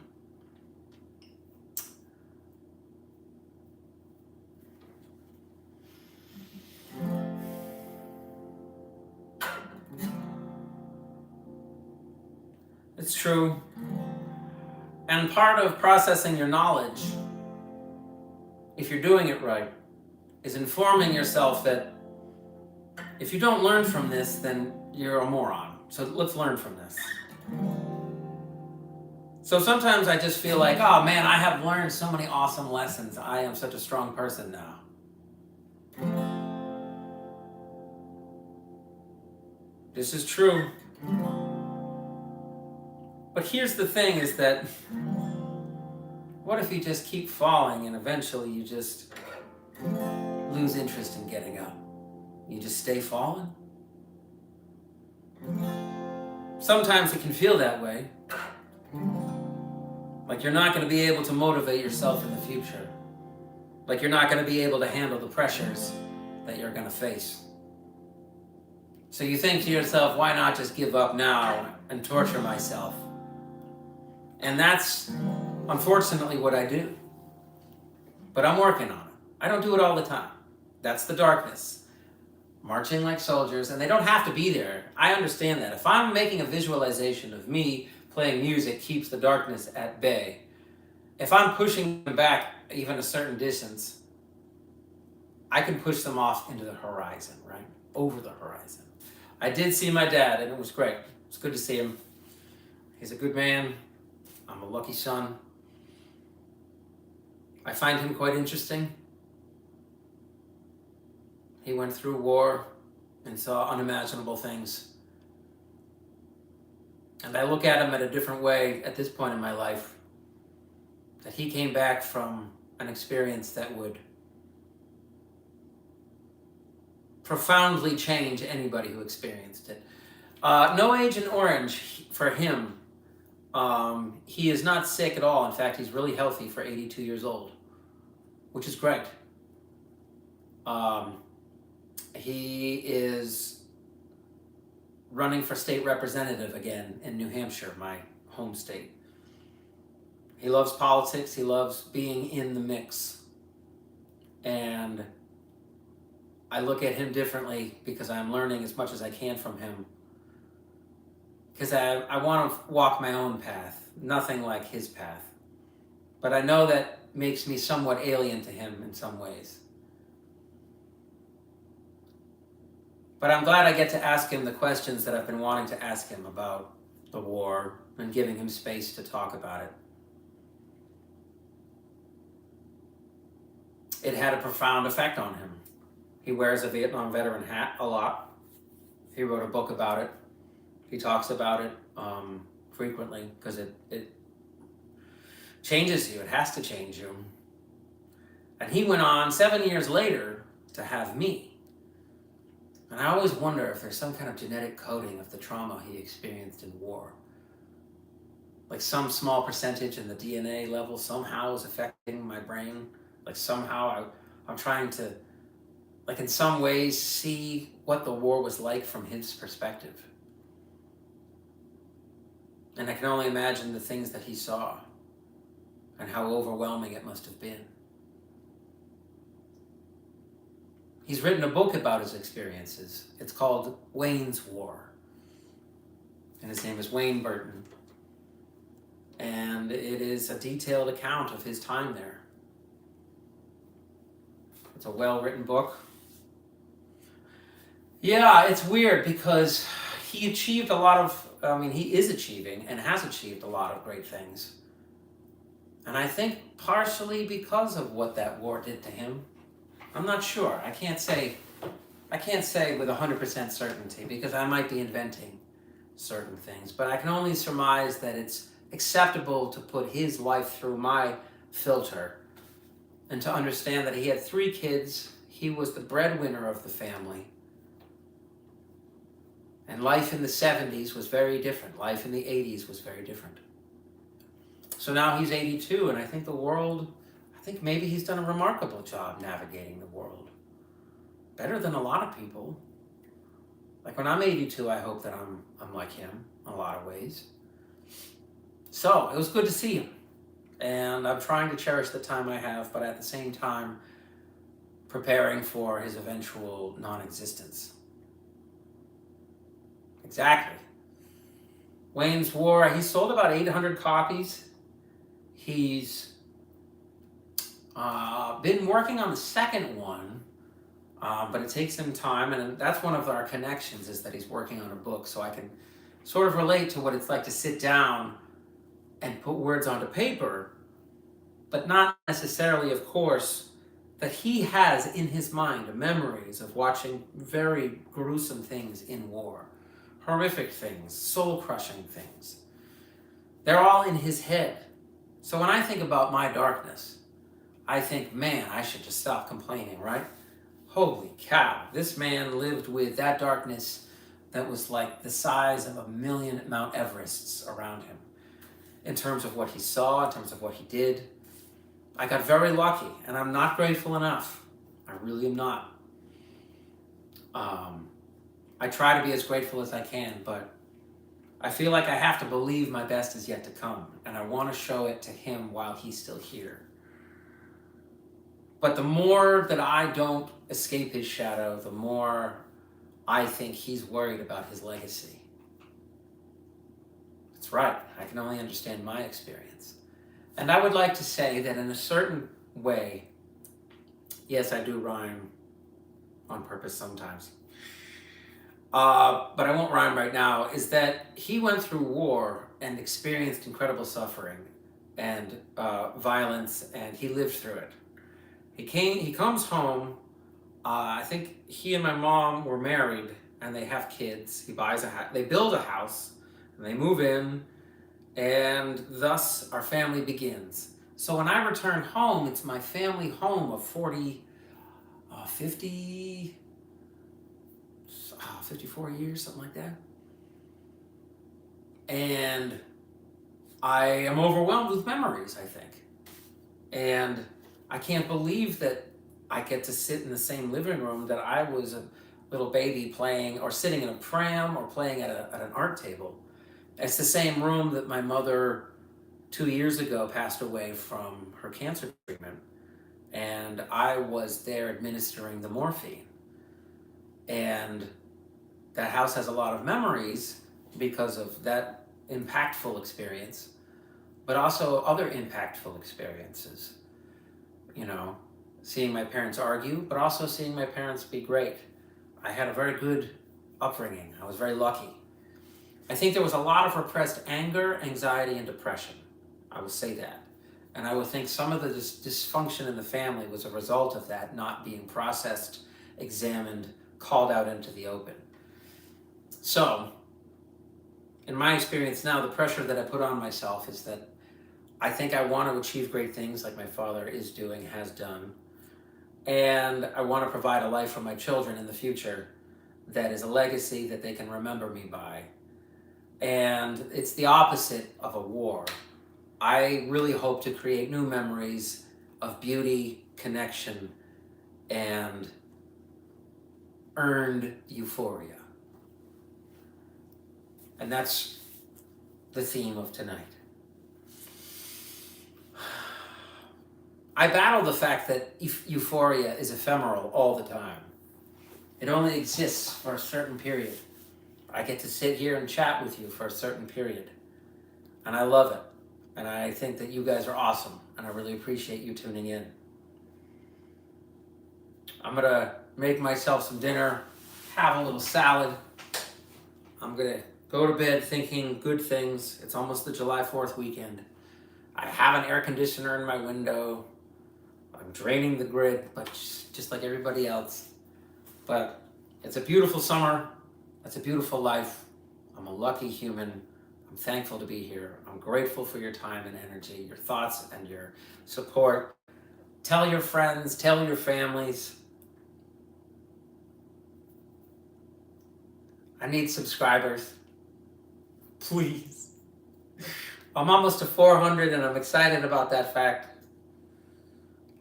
It's true. And part of processing your knowledge, if you're doing it right, is informing yourself that if you don't learn from this, then you're a moron. So let's learn from this. So sometimes I just feel like, oh man, I have learned so many awesome lessons. I am such a strong person now. This is true. But here's the thing is that, what if you just keep falling and eventually you just lose interest in getting up? You just stay falling? Sometimes it can feel that way. Like you're not going to be able to motivate yourself in the future. Like you're not going to be able to handle the pressures that you're going to face. So you think to yourself, why not just give up now and torture myself? And that's unfortunately what I do. But I'm working on it. I don't do it all the time. That's the darkness. Marching like soldiers, and they don't have to be there. I understand that. If I'm making a visualization of me playing music keeps the darkness at bay, if I'm pushing them back even a certain distance, I can push them off into the horizon, right? Over the horizon. I did see my dad, and it was great. It was good to see him. He's a good man. I'm a lucky son. I find him quite interesting. He went through war and saw unimaginable things. And I look at him at a different way at this point in my life. That he came back from an experience that would profoundly change anybody who experienced it. No Agent Orange for him. He is not sick at all. In fact, he's really healthy for 82 years old, which is great. He is running for state representative again in New Hampshire, my home state. He loves politics. He loves being in the mix. And I look at him differently because I'm learning as much as I can from him. Because I want to walk my own path, nothing like his path. But I know that makes me somewhat alien to him in some ways. But I'm glad I get to ask him the questions that I've been wanting to ask him about the war and giving him space to talk about it. It had a profound effect on him. He wears a Vietnam veteran hat a lot. He wrote a book about it. He talks about it frequently because it changes you. It has to change you. And he went on 7 years later to have me. And I always wonder if there's some kind of genetic coding of the trauma he experienced in war. Like some small percentage in the DNA level somehow is affecting my brain. Like somehow I'm trying to, like in some ways, see what the war was like from his perspective. And I can only imagine the things that he saw and how overwhelming it must have been. He's written a book about his experiences. It's called Wayne's War. And his name is Wayne Burton. And it is a detailed account of his time there. It's a well-written book. Yeah, it's weird because he achieved a lot of, he is achieving and has achieved a lot of great things. And I think partially because of what that war did to him. I'm not sure. I can't say with 100% certainty because I might be inventing certain things. But I can only surmise that it's acceptable to put his life through my filter and to understand that he had 3 kids. He was the breadwinner of the family. And life in the 70s was very different. Life in the 80s was very different. So now he's 82, and I think maybe he's done a remarkable job navigating the world. Better than a lot of people. Like when I'm 82, I hope that I'm like him in a lot of ways. So it was good to see him. And I'm trying to cherish the time I have, but at the same time, preparing for his eventual non-existence. Exactly. Wayne's War, he sold about 800 copies. He's been working on the second one, but it takes him time, and that's one of our connections is that he's working on a book, so I can sort of relate to what it's like to sit down and put words onto paper, but not necessarily, of course, that he has in his mind memories of watching very gruesome things in war, horrific things, soul-crushing things. They're all in his head. So when I think about my darkness, I think, man, I should just stop complaining, right? Holy cow, this man lived with that darkness that was like the size of 1,000,000 Mount Everests around him. In terms of what he saw, in terms of what he did. I got very lucky, and I'm not grateful enough. I really am not. I try to be as grateful as I can, but I feel like I have to believe my best is yet to come, and I want to show it to him while he's still here. But the more that I don't escape his shadow, the more I think he's worried about his legacy. That's right. I can only understand my experience. And I would like to say that in a certain way, yes, I do rhyme on purpose sometimes. But I won't rhyme right now, is that he went through war and experienced incredible suffering and violence, and he lived through it. He comes home, I think he and my mom were married, and they have kids. He buys a house, they build a house, and they move in, and thus our family begins. So when I return home, it's my family home of 54 years, something like that. And I am overwhelmed with memories, I think. And I can't believe that I get to sit in the same living room that I was a little baby playing, or sitting in a pram, or playing at an art table. It's the same room that my mother 2 years ago passed away from her cancer treatment. And I was there administering the morphine. And that house has a lot of memories because of that impactful experience, but also other impactful experiences. You know, seeing my parents argue, but also seeing my parents be great. I had a very good upbringing. I was very lucky. I think there was a lot of repressed anger, anxiety, and depression. I will say that. And I would think some of the dysfunction in the family was a result of that not being processed, examined, called out into the open. So, in my experience now, the pressure that I put on myself is that I think I want to achieve great things like my father is doing, has done. And I want to provide a life for my children in the future that is a legacy that they can remember me by. And it's the opposite of a war. I really hope to create new memories of beauty, connection, and earned euphoria. And that's the theme of tonight. I battle the fact that euphoria is ephemeral all the time. It only exists for a certain period. I get to sit here and chat with you for a certain period. And I love it. And I think that you guys are awesome. And I really appreciate you tuning in. I'm going to make myself some dinner, have a little salad. I'm going to go to bed thinking good things. It's almost the July 4th weekend. I have an air conditioner in my window. I'm draining the grid, but just like everybody else. But it's a beautiful summer. It's a beautiful life. I'm a lucky human. I'm thankful to be here. I'm grateful for your time and energy, your thoughts and your support. Tell your friends, tell your families. I need subscribers. Please. I'm almost to 400 and I'm excited about that fact.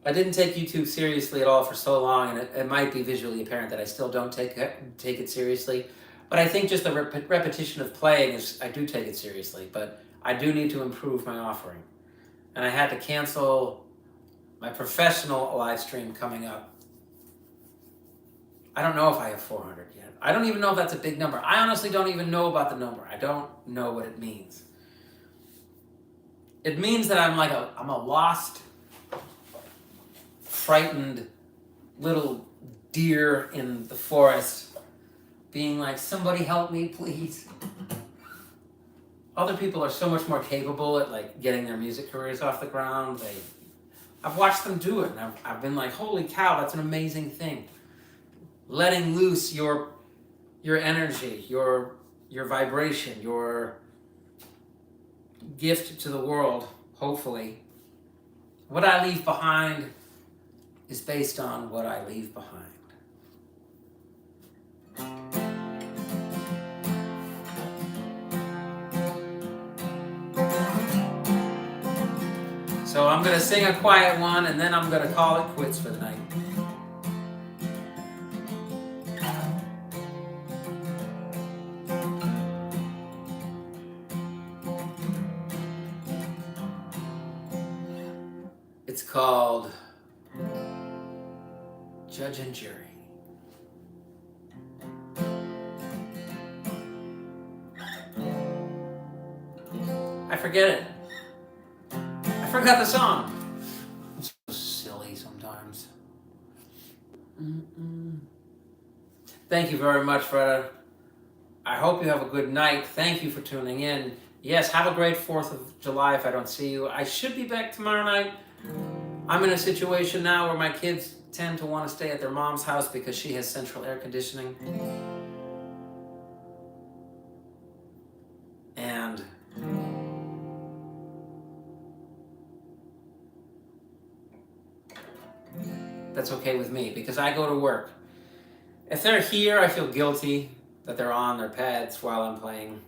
I didn't take YouTube seriously at all for so long, and it might be visually apparent that I still don't take it seriously. But I think just the repetition of playing is, I do take it seriously, but I do need to improve my offering. And I had to cancel my professional live stream coming up. I don't know if I have 400 yet. I don't even know if that's a big number. I honestly don't even know about the number. I don't know what it means. It means that I'm a lost, frightened little deer in the forest being like, somebody help me, please. Other people are so much more capable at like getting their music careers off the ground. I've watched them do it, and I've been like, holy cow, that's an amazing thing. Letting loose your energy, your vibration, your gift to the world, hopefully. What I leave behind is based on what I leave behind. So I'm going to sing a quiet one, and then I'm going to call it quits for the night. It's called Judge and Jury. I forget it. I forgot the song. I'm so silly sometimes. Thank you very much, Freda. I hope you have a good night. Thank you for tuning in. Yes, have a great 4th of July if I don't see you. I should be back tomorrow night. I'm in a situation now where my kids tend to want to stay at their mom's house because she has central air conditioning. And that's okay with me because I go to work. If they're here, I feel guilty that they're on their pads while I'm playing.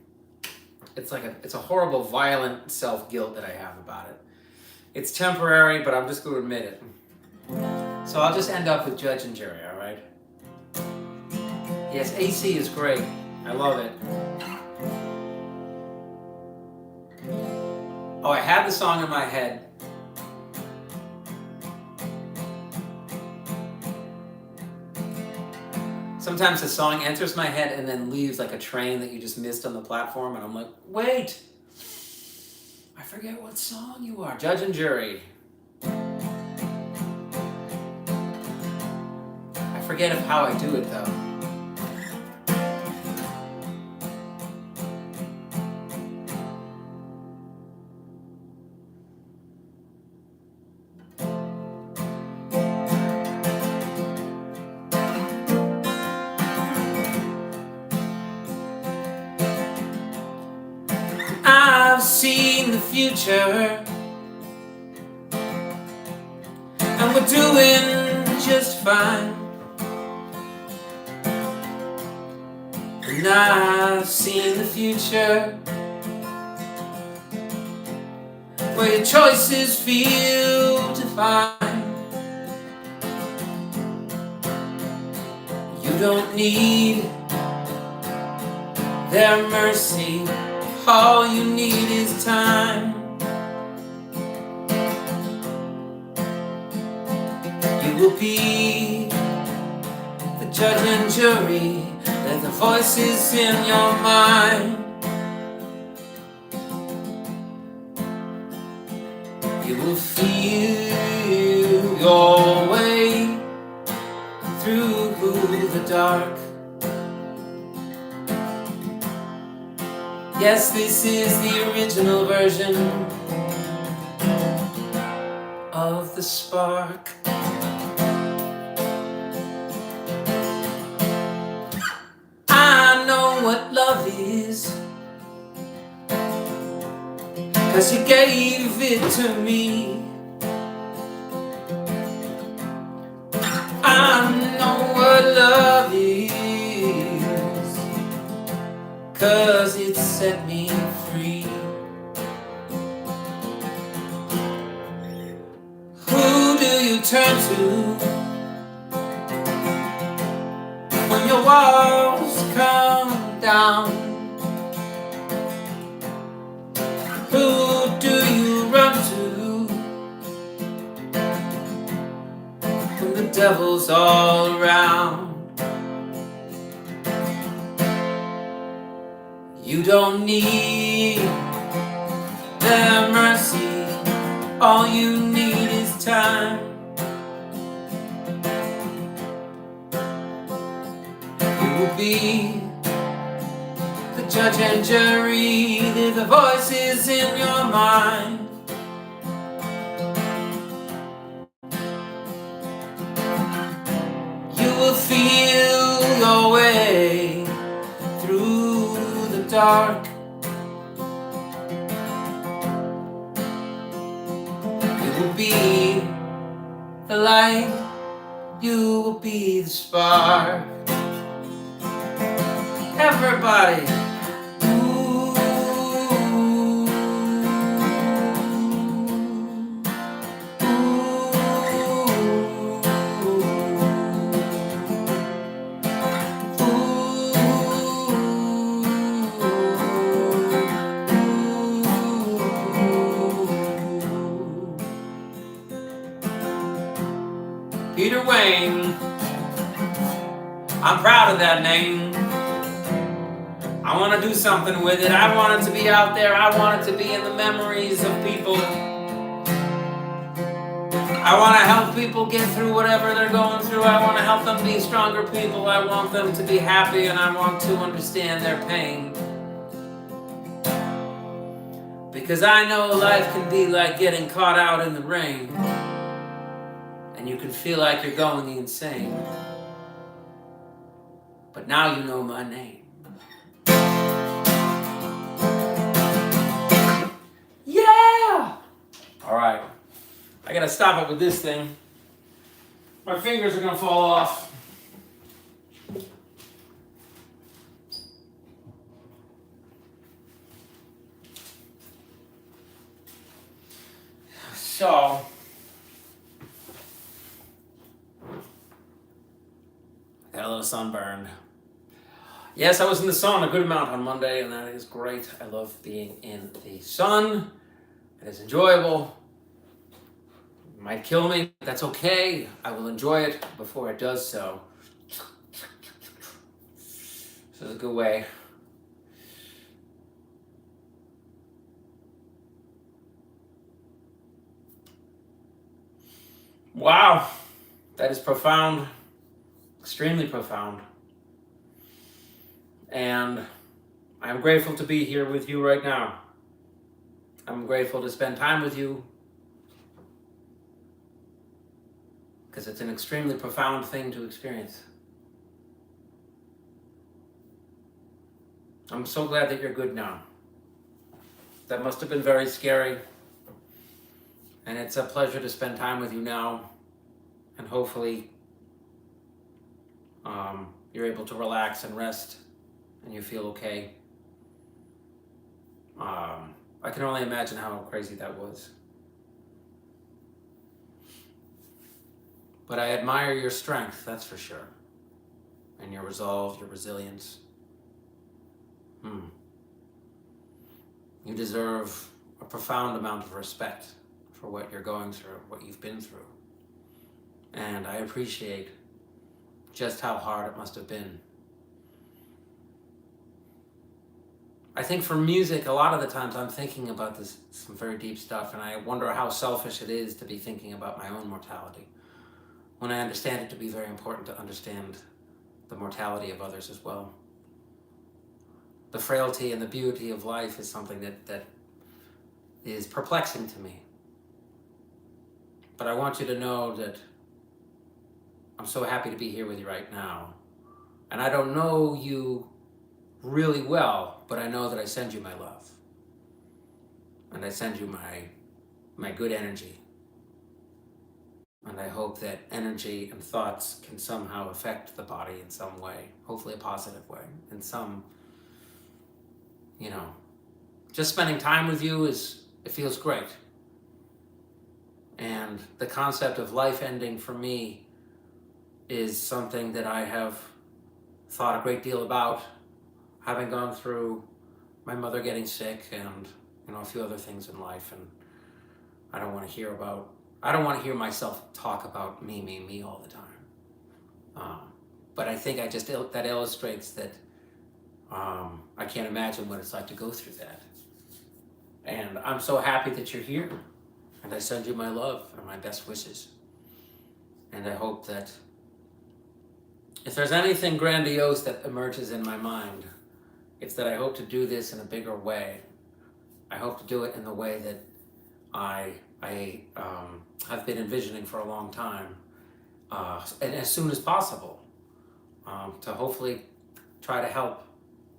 It's a horrible, violent self-guilt that I have about it. It's temporary, but I'm just going to admit it. So I'll just end up with Judge and Jury, all right? Yes, AC is great. I love it. Oh, I had the song in my head. Sometimes the song enters my head and then leaves like a train that you just missed on the platform, and I'm like, wait, I forget what song you are. Judge and Jury. I forget how I do it though. I've seen the future, and we're doing just fine. And I've seen the future where your choices feel defined. You don't need their mercy. All you need is time. You will be the judge and jury. Let the voices in your mind. You will feel your way through the dark. Yes, this is the original version of the spark. I know what love is, 'cause you gave it to me. I know what love is, 'cause it set me free. Who do you turn to when your walls come down? Who do you run to when the devil's all around? You don't need their mercy, all you need is time. You will be the judge and jury, they're the voices in your mind. You will feel your way through the dark. You will be the light, you will be the spark. Everybody. Peter Wayne. I'm proud of that name. I want to do something with it. I want it to be out there. I want it to be in the memories of people. I want to help people get through whatever they're going through. I want to help them be stronger people. I want them to be happy, and I want to understand their pain. Because I know life can be like getting caught out in the rain, and you can feel like you're going insane. But now you know my name. Yeah! Alright. I gotta stop it with this thing. My fingers are gonna fall off. So, I got a little sunburned. Yes, I was in the sun a good amount on Monday, and that is great. I love being in the sun. It is enjoyable. It might kill me, but that's okay. I will enjoy it before it does so. This is a good way. Wow, that is profound, extremely profound. And I'm grateful to be here with you right now. I'm grateful to spend time with you because it's an extremely profound thing to experience. I'm so glad that you're good now. That must have been very scary. And it's a pleasure to spend time with you now. And hopefully you're able to relax and rest and you feel okay. I can only imagine how crazy that was. But I admire your strength, that's for sure. And your resolve, your resilience. You deserve a profound amount of respect for what you're going through, what you've been through. And I appreciate just how hard it must have been. I think for music, a lot of the times I'm thinking about some very deep stuff, and I wonder how selfish it is to be thinking about my own mortality, when I understand it to be very important to understand the mortality of others as well. The frailty and the beauty of life is something that is perplexing to me. But I want you to know that I'm so happy to be here with you right now. And I don't know you really well, but I know that I send you my love. And I send you my good energy. And I hope that energy and thoughts can somehow affect the body in some way, hopefully a positive way, in some, just spending time with you it feels great. And the concept of life ending for me is something that I have thought a great deal about, having gone through my mother getting sick and a few other things in life. And I don't want to hear myself talk about me all the time. But I think that illustrates that I can't imagine what it's like to go through that. And I'm so happy that you're here. And I send you my love and my best wishes. And I hope that if there's anything grandiose that emerges in my mind, it's that I hope to do this in a bigger way. I hope to do it in the way that I have been envisioning for a long time, and as soon as possible, to hopefully try to help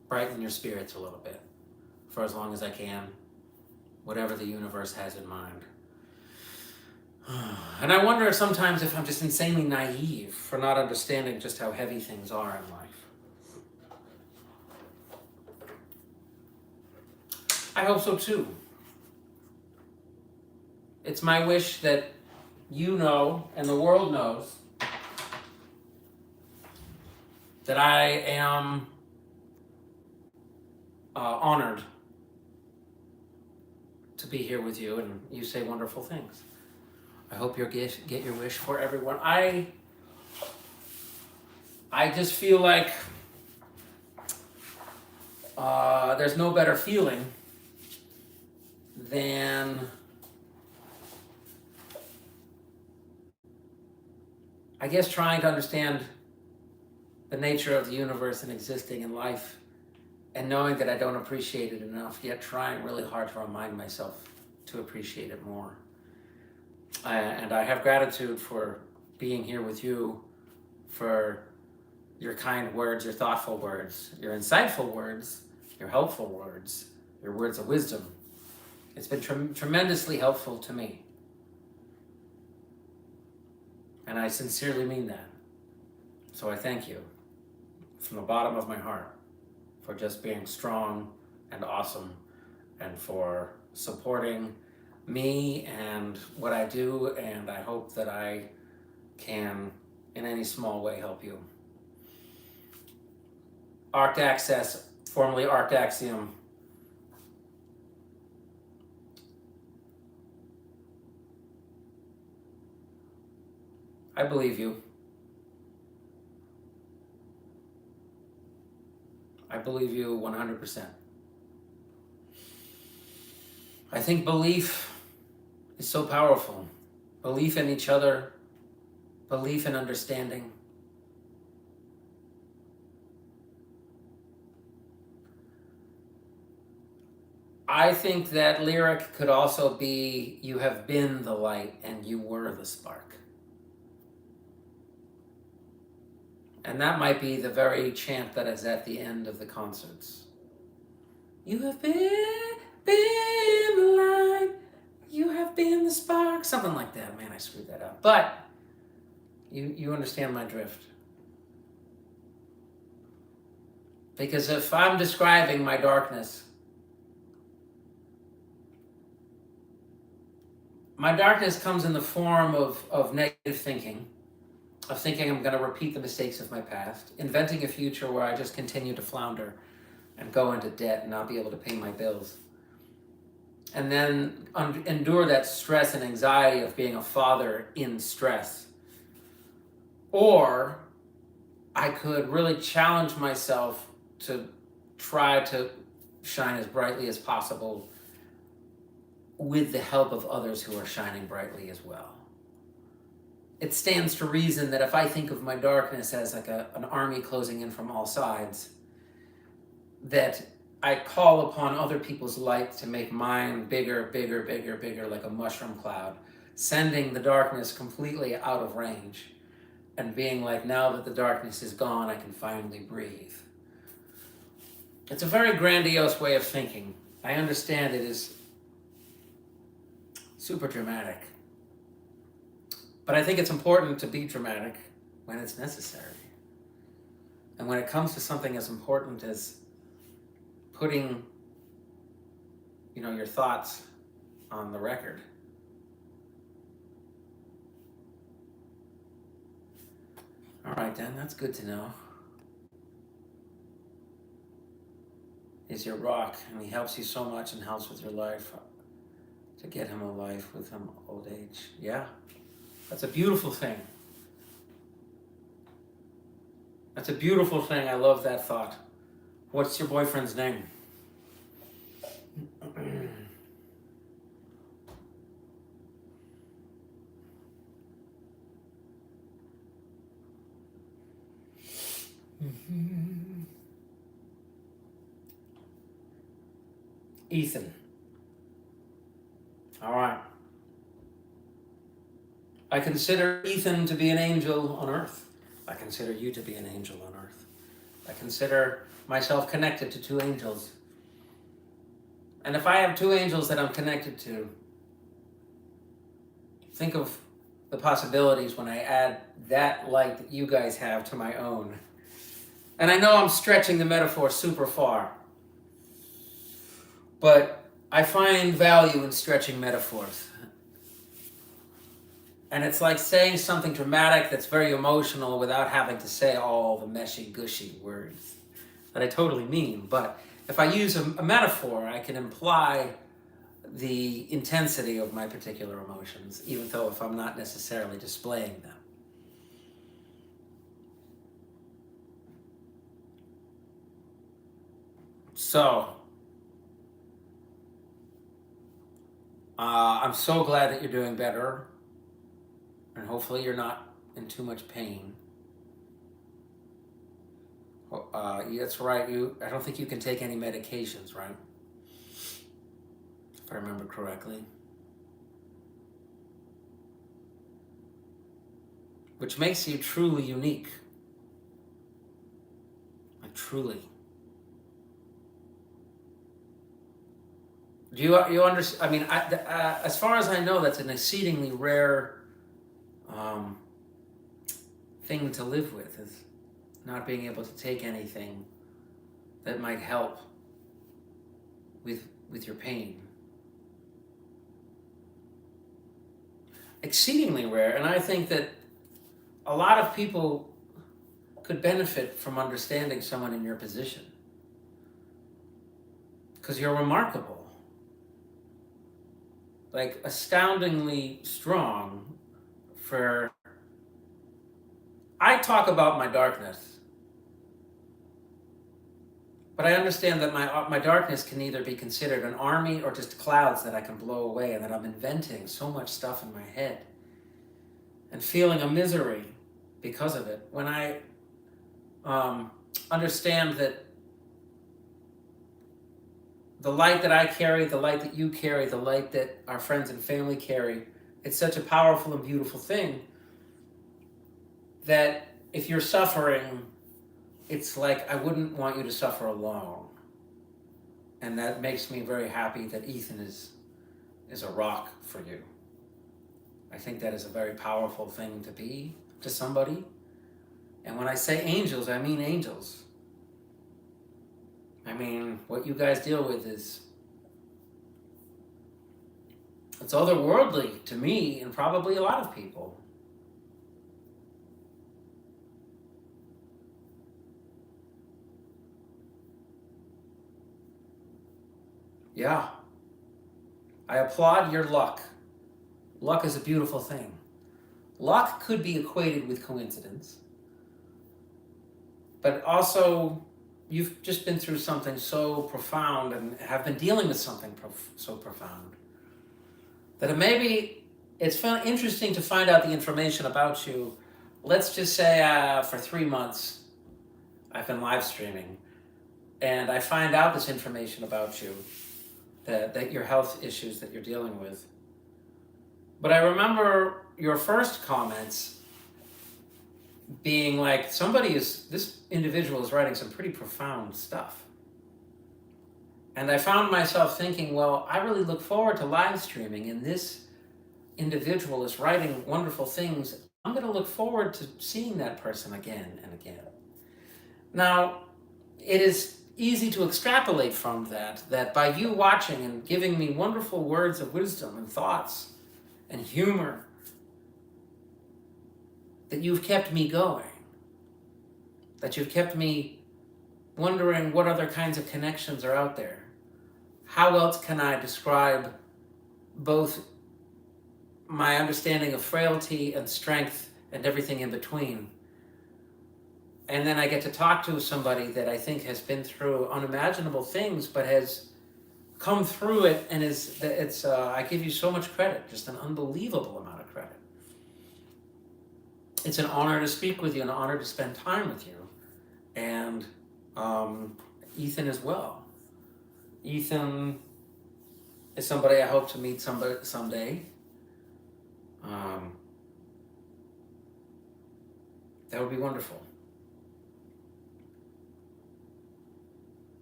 brighten your spirits a little bit for as long as I can, whatever the universe has in mind. And I wonder sometimes if I'm just insanely naive for not understanding just how heavy things are in life. I hope so too. It's my wish that you know and the world knows that I am honored to be here with you, and you say wonderful things. I hope you get your wish for everyone. I I just feel like there's no better feeling than I guess trying to understand the nature of the universe and existing in life and knowing that I don't appreciate it enough, yet trying really hard to remind myself to appreciate it more. And I have gratitude for being here with you, for your kind words, your thoughtful words, your insightful words, your helpful words, your words of wisdom. It's been tremendously helpful to me. And I sincerely mean that. So I thank you from the bottom of my heart for just being strong and awesome and for supporting me and what I do, and I hope that I can, in any small way, help you. Arc Access, formerly Arc Axiom. I believe you. I believe you 100%. I think belief is so powerful. Belief in each other, belief in understanding. I think that lyric could also be, you have been the light and you were the spark. And that might be the very chant that is at the end of the concerts. You have been the light, you have been the spark. Something like that. Man, I screwed that up. But you understand my drift. Because if I'm describing my darkness, my darkness comes in the form of negative thinking, of thinking I'm going to repeat the mistakes of my past, inventing a future where I just continue to flounder and go into debt and not be able to pay my bills. And then endure that stress and anxiety of being a father in stress. Or I could really challenge myself to try to shine as brightly as possible with the help of others who are shining brightly as well. It stands to reason that if I think of my darkness as like an army closing in from all sides, that I call upon other people's light to make mine bigger, bigger, bigger, bigger, like a mushroom cloud, sending the darkness completely out of range and being like, now that the darkness is gone, I can finally breathe. It's a very grandiose way of thinking. I understand it is super dramatic. But I think it's important to be dramatic when it's necessary. And when it comes to something as important as putting, your thoughts on the record. All right, Dan, that's good to know. He's your rock, and he helps you so much and helps with your life to get him a life with him old age. Yeah. That's a beautiful thing. That's a beautiful thing. I love that thought. What's your boyfriend's name? Ethan. All right. I consider Ethan to be an angel on earth. I consider you to be an angel on earth. I consider myself connected to two angels. And if I have two angels that I'm connected to, think of the possibilities when I add that light that you guys have to my own. And I know I'm stretching the metaphor super far, but I find value in stretching metaphors. And it's like saying something dramatic that's very emotional without having to say all the meshy, gushy words that I totally mean. But if I use a metaphor, I can imply the intensity of my particular emotions, even though if I'm not necessarily displaying them. So, I'm so glad that you're doing better, and hopefully you're not in too much pain. That's right. I don't think you can take any medications, right? If I remember correctly. Which makes you truly unique. Like, truly. Do you understand? I mean, as far as I know, that's an exceedingly rare thing to live with, is not being able to take anything that might help with your pain. Exceedingly rare, and I think that a lot of people could benefit from understanding someone in your position, because you're remarkable, like astoundingly strong. I talk about my darkness, but I understand that my darkness can either be considered an army or just clouds that I can blow away, and that I'm inventing so much stuff in my head and feeling a misery because of it. When I understand that the light that I carry, the light that you carry, the light that our friends and family carry, it's such a powerful and beautiful thing that if you're suffering, it's like I wouldn't want you to suffer alone. And that makes me very happy that Ethan is a rock for you. I think that is a very powerful thing to be to somebody. And when I say angels, I mean angels. I mean, what you guys deal with it's otherworldly to me and probably a lot of people. Yeah. I applaud your luck. Luck is a beautiful thing. Luck could be equated with coincidence, but also you've just been through something so profound and have been dealing with something so profound that it's interesting to find out the information about you. Let's just say for 3 months I've been live streaming and I find out this information about you, that your health issues that you're dealing with. But I remember your first comments being like, this individual is writing some pretty profound stuff. And I found myself thinking, well, I really look forward to live streaming, and this individual is writing wonderful things. I'm going to look forward to seeing that person again and again. Now, it is easy to extrapolate from that by you watching and giving me wonderful words of wisdom and thoughts and humor, that you've kept me going, that you've kept me wondering what other kinds of connections are out there. How else can I describe both my understanding of frailty and strength and everything in between? And then I get to talk to somebody that I think has been through unimaginable things, but has come through it, and I give you so much credit, just an unbelievable amount of credit. It's an honor to speak with you, an honor to spend time with you. And Ethan as well. Ethan is somebody I hope to meet someday. That would be wonderful.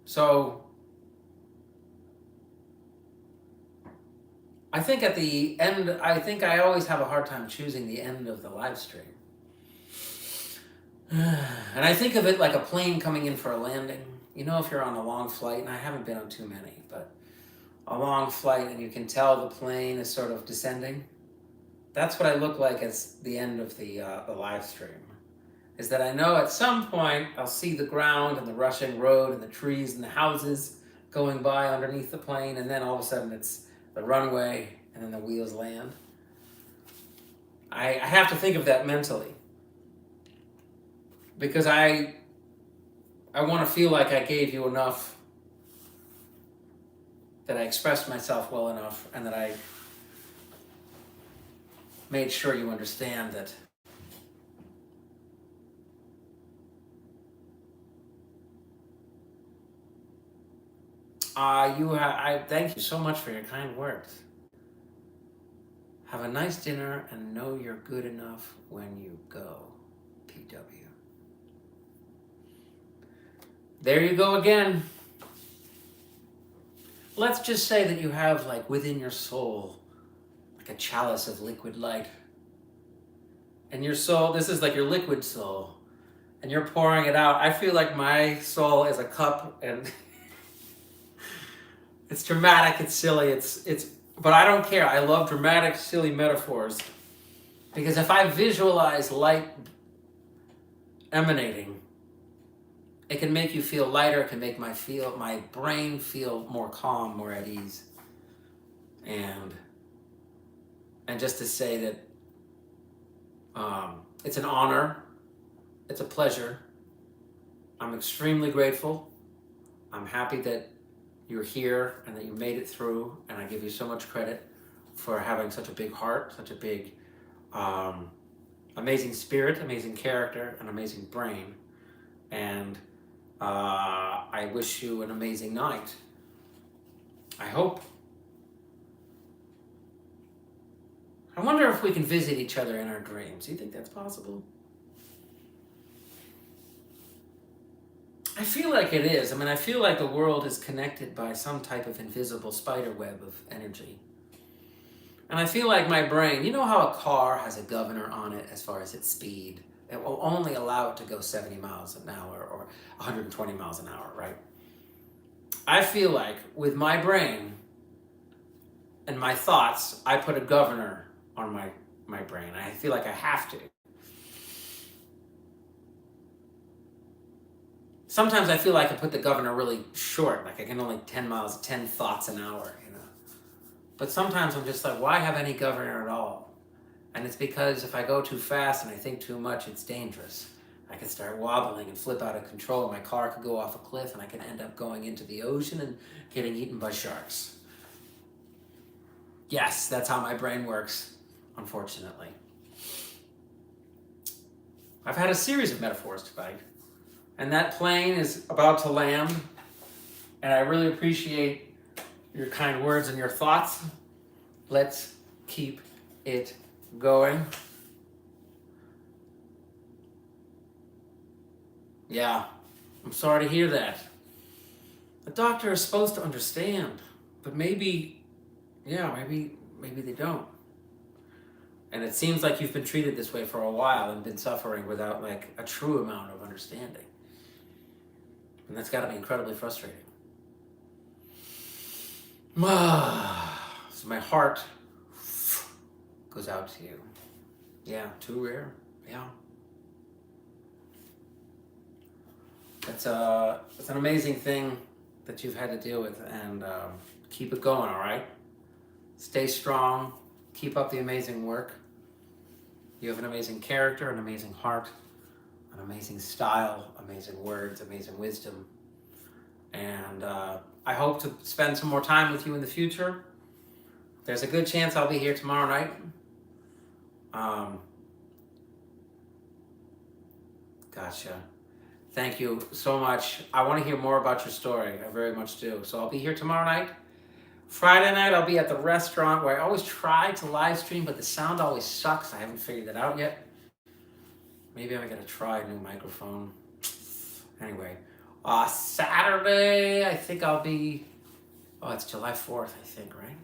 So I think at the end, I always have a hard time choosing the end of the live stream. And I think of it like a plane coming in for a landing. You know, if you're on a long flight, and I haven't been on too many, but a long flight, and you can tell the plane is sort of descending. That's what I look like as the end of the live stream. Is that I know at some point I'll see the ground and the rushing road and the trees and the houses going by underneath the plane, and then all of a sudden it's the runway and then the wheels land. I have to think of that mentally, because I want to feel like I gave you enough that I expressed myself well enough, and that I made sure you understand that I thank you so much for your kind words. Have a nice dinner and know you're good enough when you go, PW. There you go again. Let's just say that you have, like, within your soul, like a chalice of liquid light. And your soul, this is like your liquid soul, and you're pouring it out. I feel like my soul is a cup, and it's dramatic, it's silly, but I don't care. I love dramatic, silly metaphors, because if I visualize light emanating, it can make you feel lighter. It can make my brain feel more calm, more at ease. And just to say that it's an honor, it's a pleasure. I'm extremely grateful. I'm happy that you're here and that you made it through, and I give you so much credit for having such a big heart, such a big, amazing spirit, amazing character, and amazing brain. And I wish you an amazing night. I hope. I wonder if we can visit each other in our dreams. Do you think that's possible? I feel like it is. I mean, I feel like the world is connected by some type of invisible spider web of energy. And I feel like my brain, you know how a car has a governor on it as far as its speed? It will only allow it to go 70 miles an hour or 120 miles an hour, right? I feel like with my brain and my thoughts, I put a governor on my brain. I feel like I have to. Sometimes I feel like I put the governor really short, like I can only 10 thoughts an hour, you know. But sometimes I'm just like, why have any governor at all? And it's because if I go too fast and I think too much, it's dangerous. I could start wobbling and flip out of control. My car could go off a cliff, and I could end up going into the ocean and getting eaten by sharks. Yes, that's how my brain works, unfortunately. I've had a series of metaphors tonight, and that plane is about to land, and I really appreciate your kind words and your thoughts. Let's keep it going. Yeah, I'm sorry to hear that. The doctor is supposed to understand, but maybe they don't. And it seems like you've been treated this way for a while and been suffering without, like, a true amount of understanding. And that's got to be incredibly frustrating. So my heart goes out to you. Yeah, too rare. Yeah. It's an amazing thing that you've had to deal with, and keep it going, all right? Stay strong. Keep up the amazing work. You have an amazing character, an amazing heart, an amazing style, amazing words, amazing wisdom. And I hope to spend some more time with you in the future. There's a good chance I'll be here tomorrow night. Gotcha. Thank you so much. I want to hear more about your story. I very much do. So I'll be here tomorrow night. Friday night, I'll be at the restaurant where I always try to live stream, but the sound always sucks. I haven't figured that out yet. Maybe I'm going to try a new microphone. Anyway, Saturday, I think I'll be... Oh, it's July 4th, I think, right?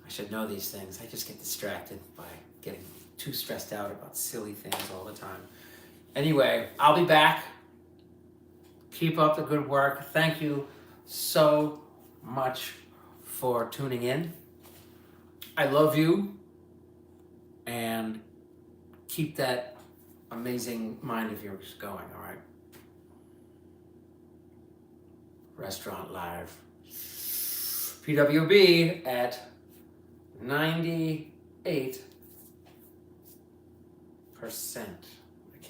I should know these things. I just get distracted by getting too stressed out about silly things all the time. Anyway, I'll be back. Keep up the good work. Thank you so much for tuning in. I love you, and keep that amazing mind of yours going, all right? Restaurant Live. PWB at 98%.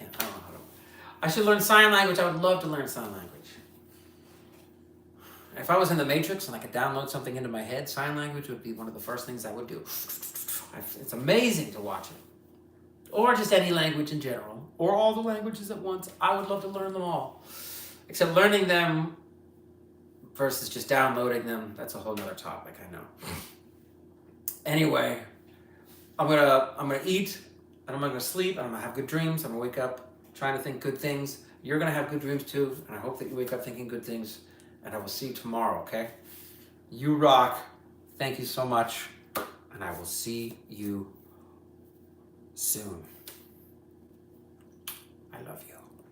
I don't know how to. I should learn sign language. I would love to learn sign language. If I was in the Matrix and I could download something into my head, sign language would be one of the first things I would do. It's amazing to watch it. Or just any language in general. Or all the languages at once. I would love to learn them all. Except learning them versus just downloading them, that's a whole nother topic, I know. Anyway, I'm gonna eat, and I'm gonna sleep, and I'm gonna have good dreams. I'm gonna wake up trying to think good things. You're gonna have good dreams too, and I hope that you wake up thinking good things. And I will see you tomorrow, okay? You rock. Thank you so much. And I will see you soon. I love you.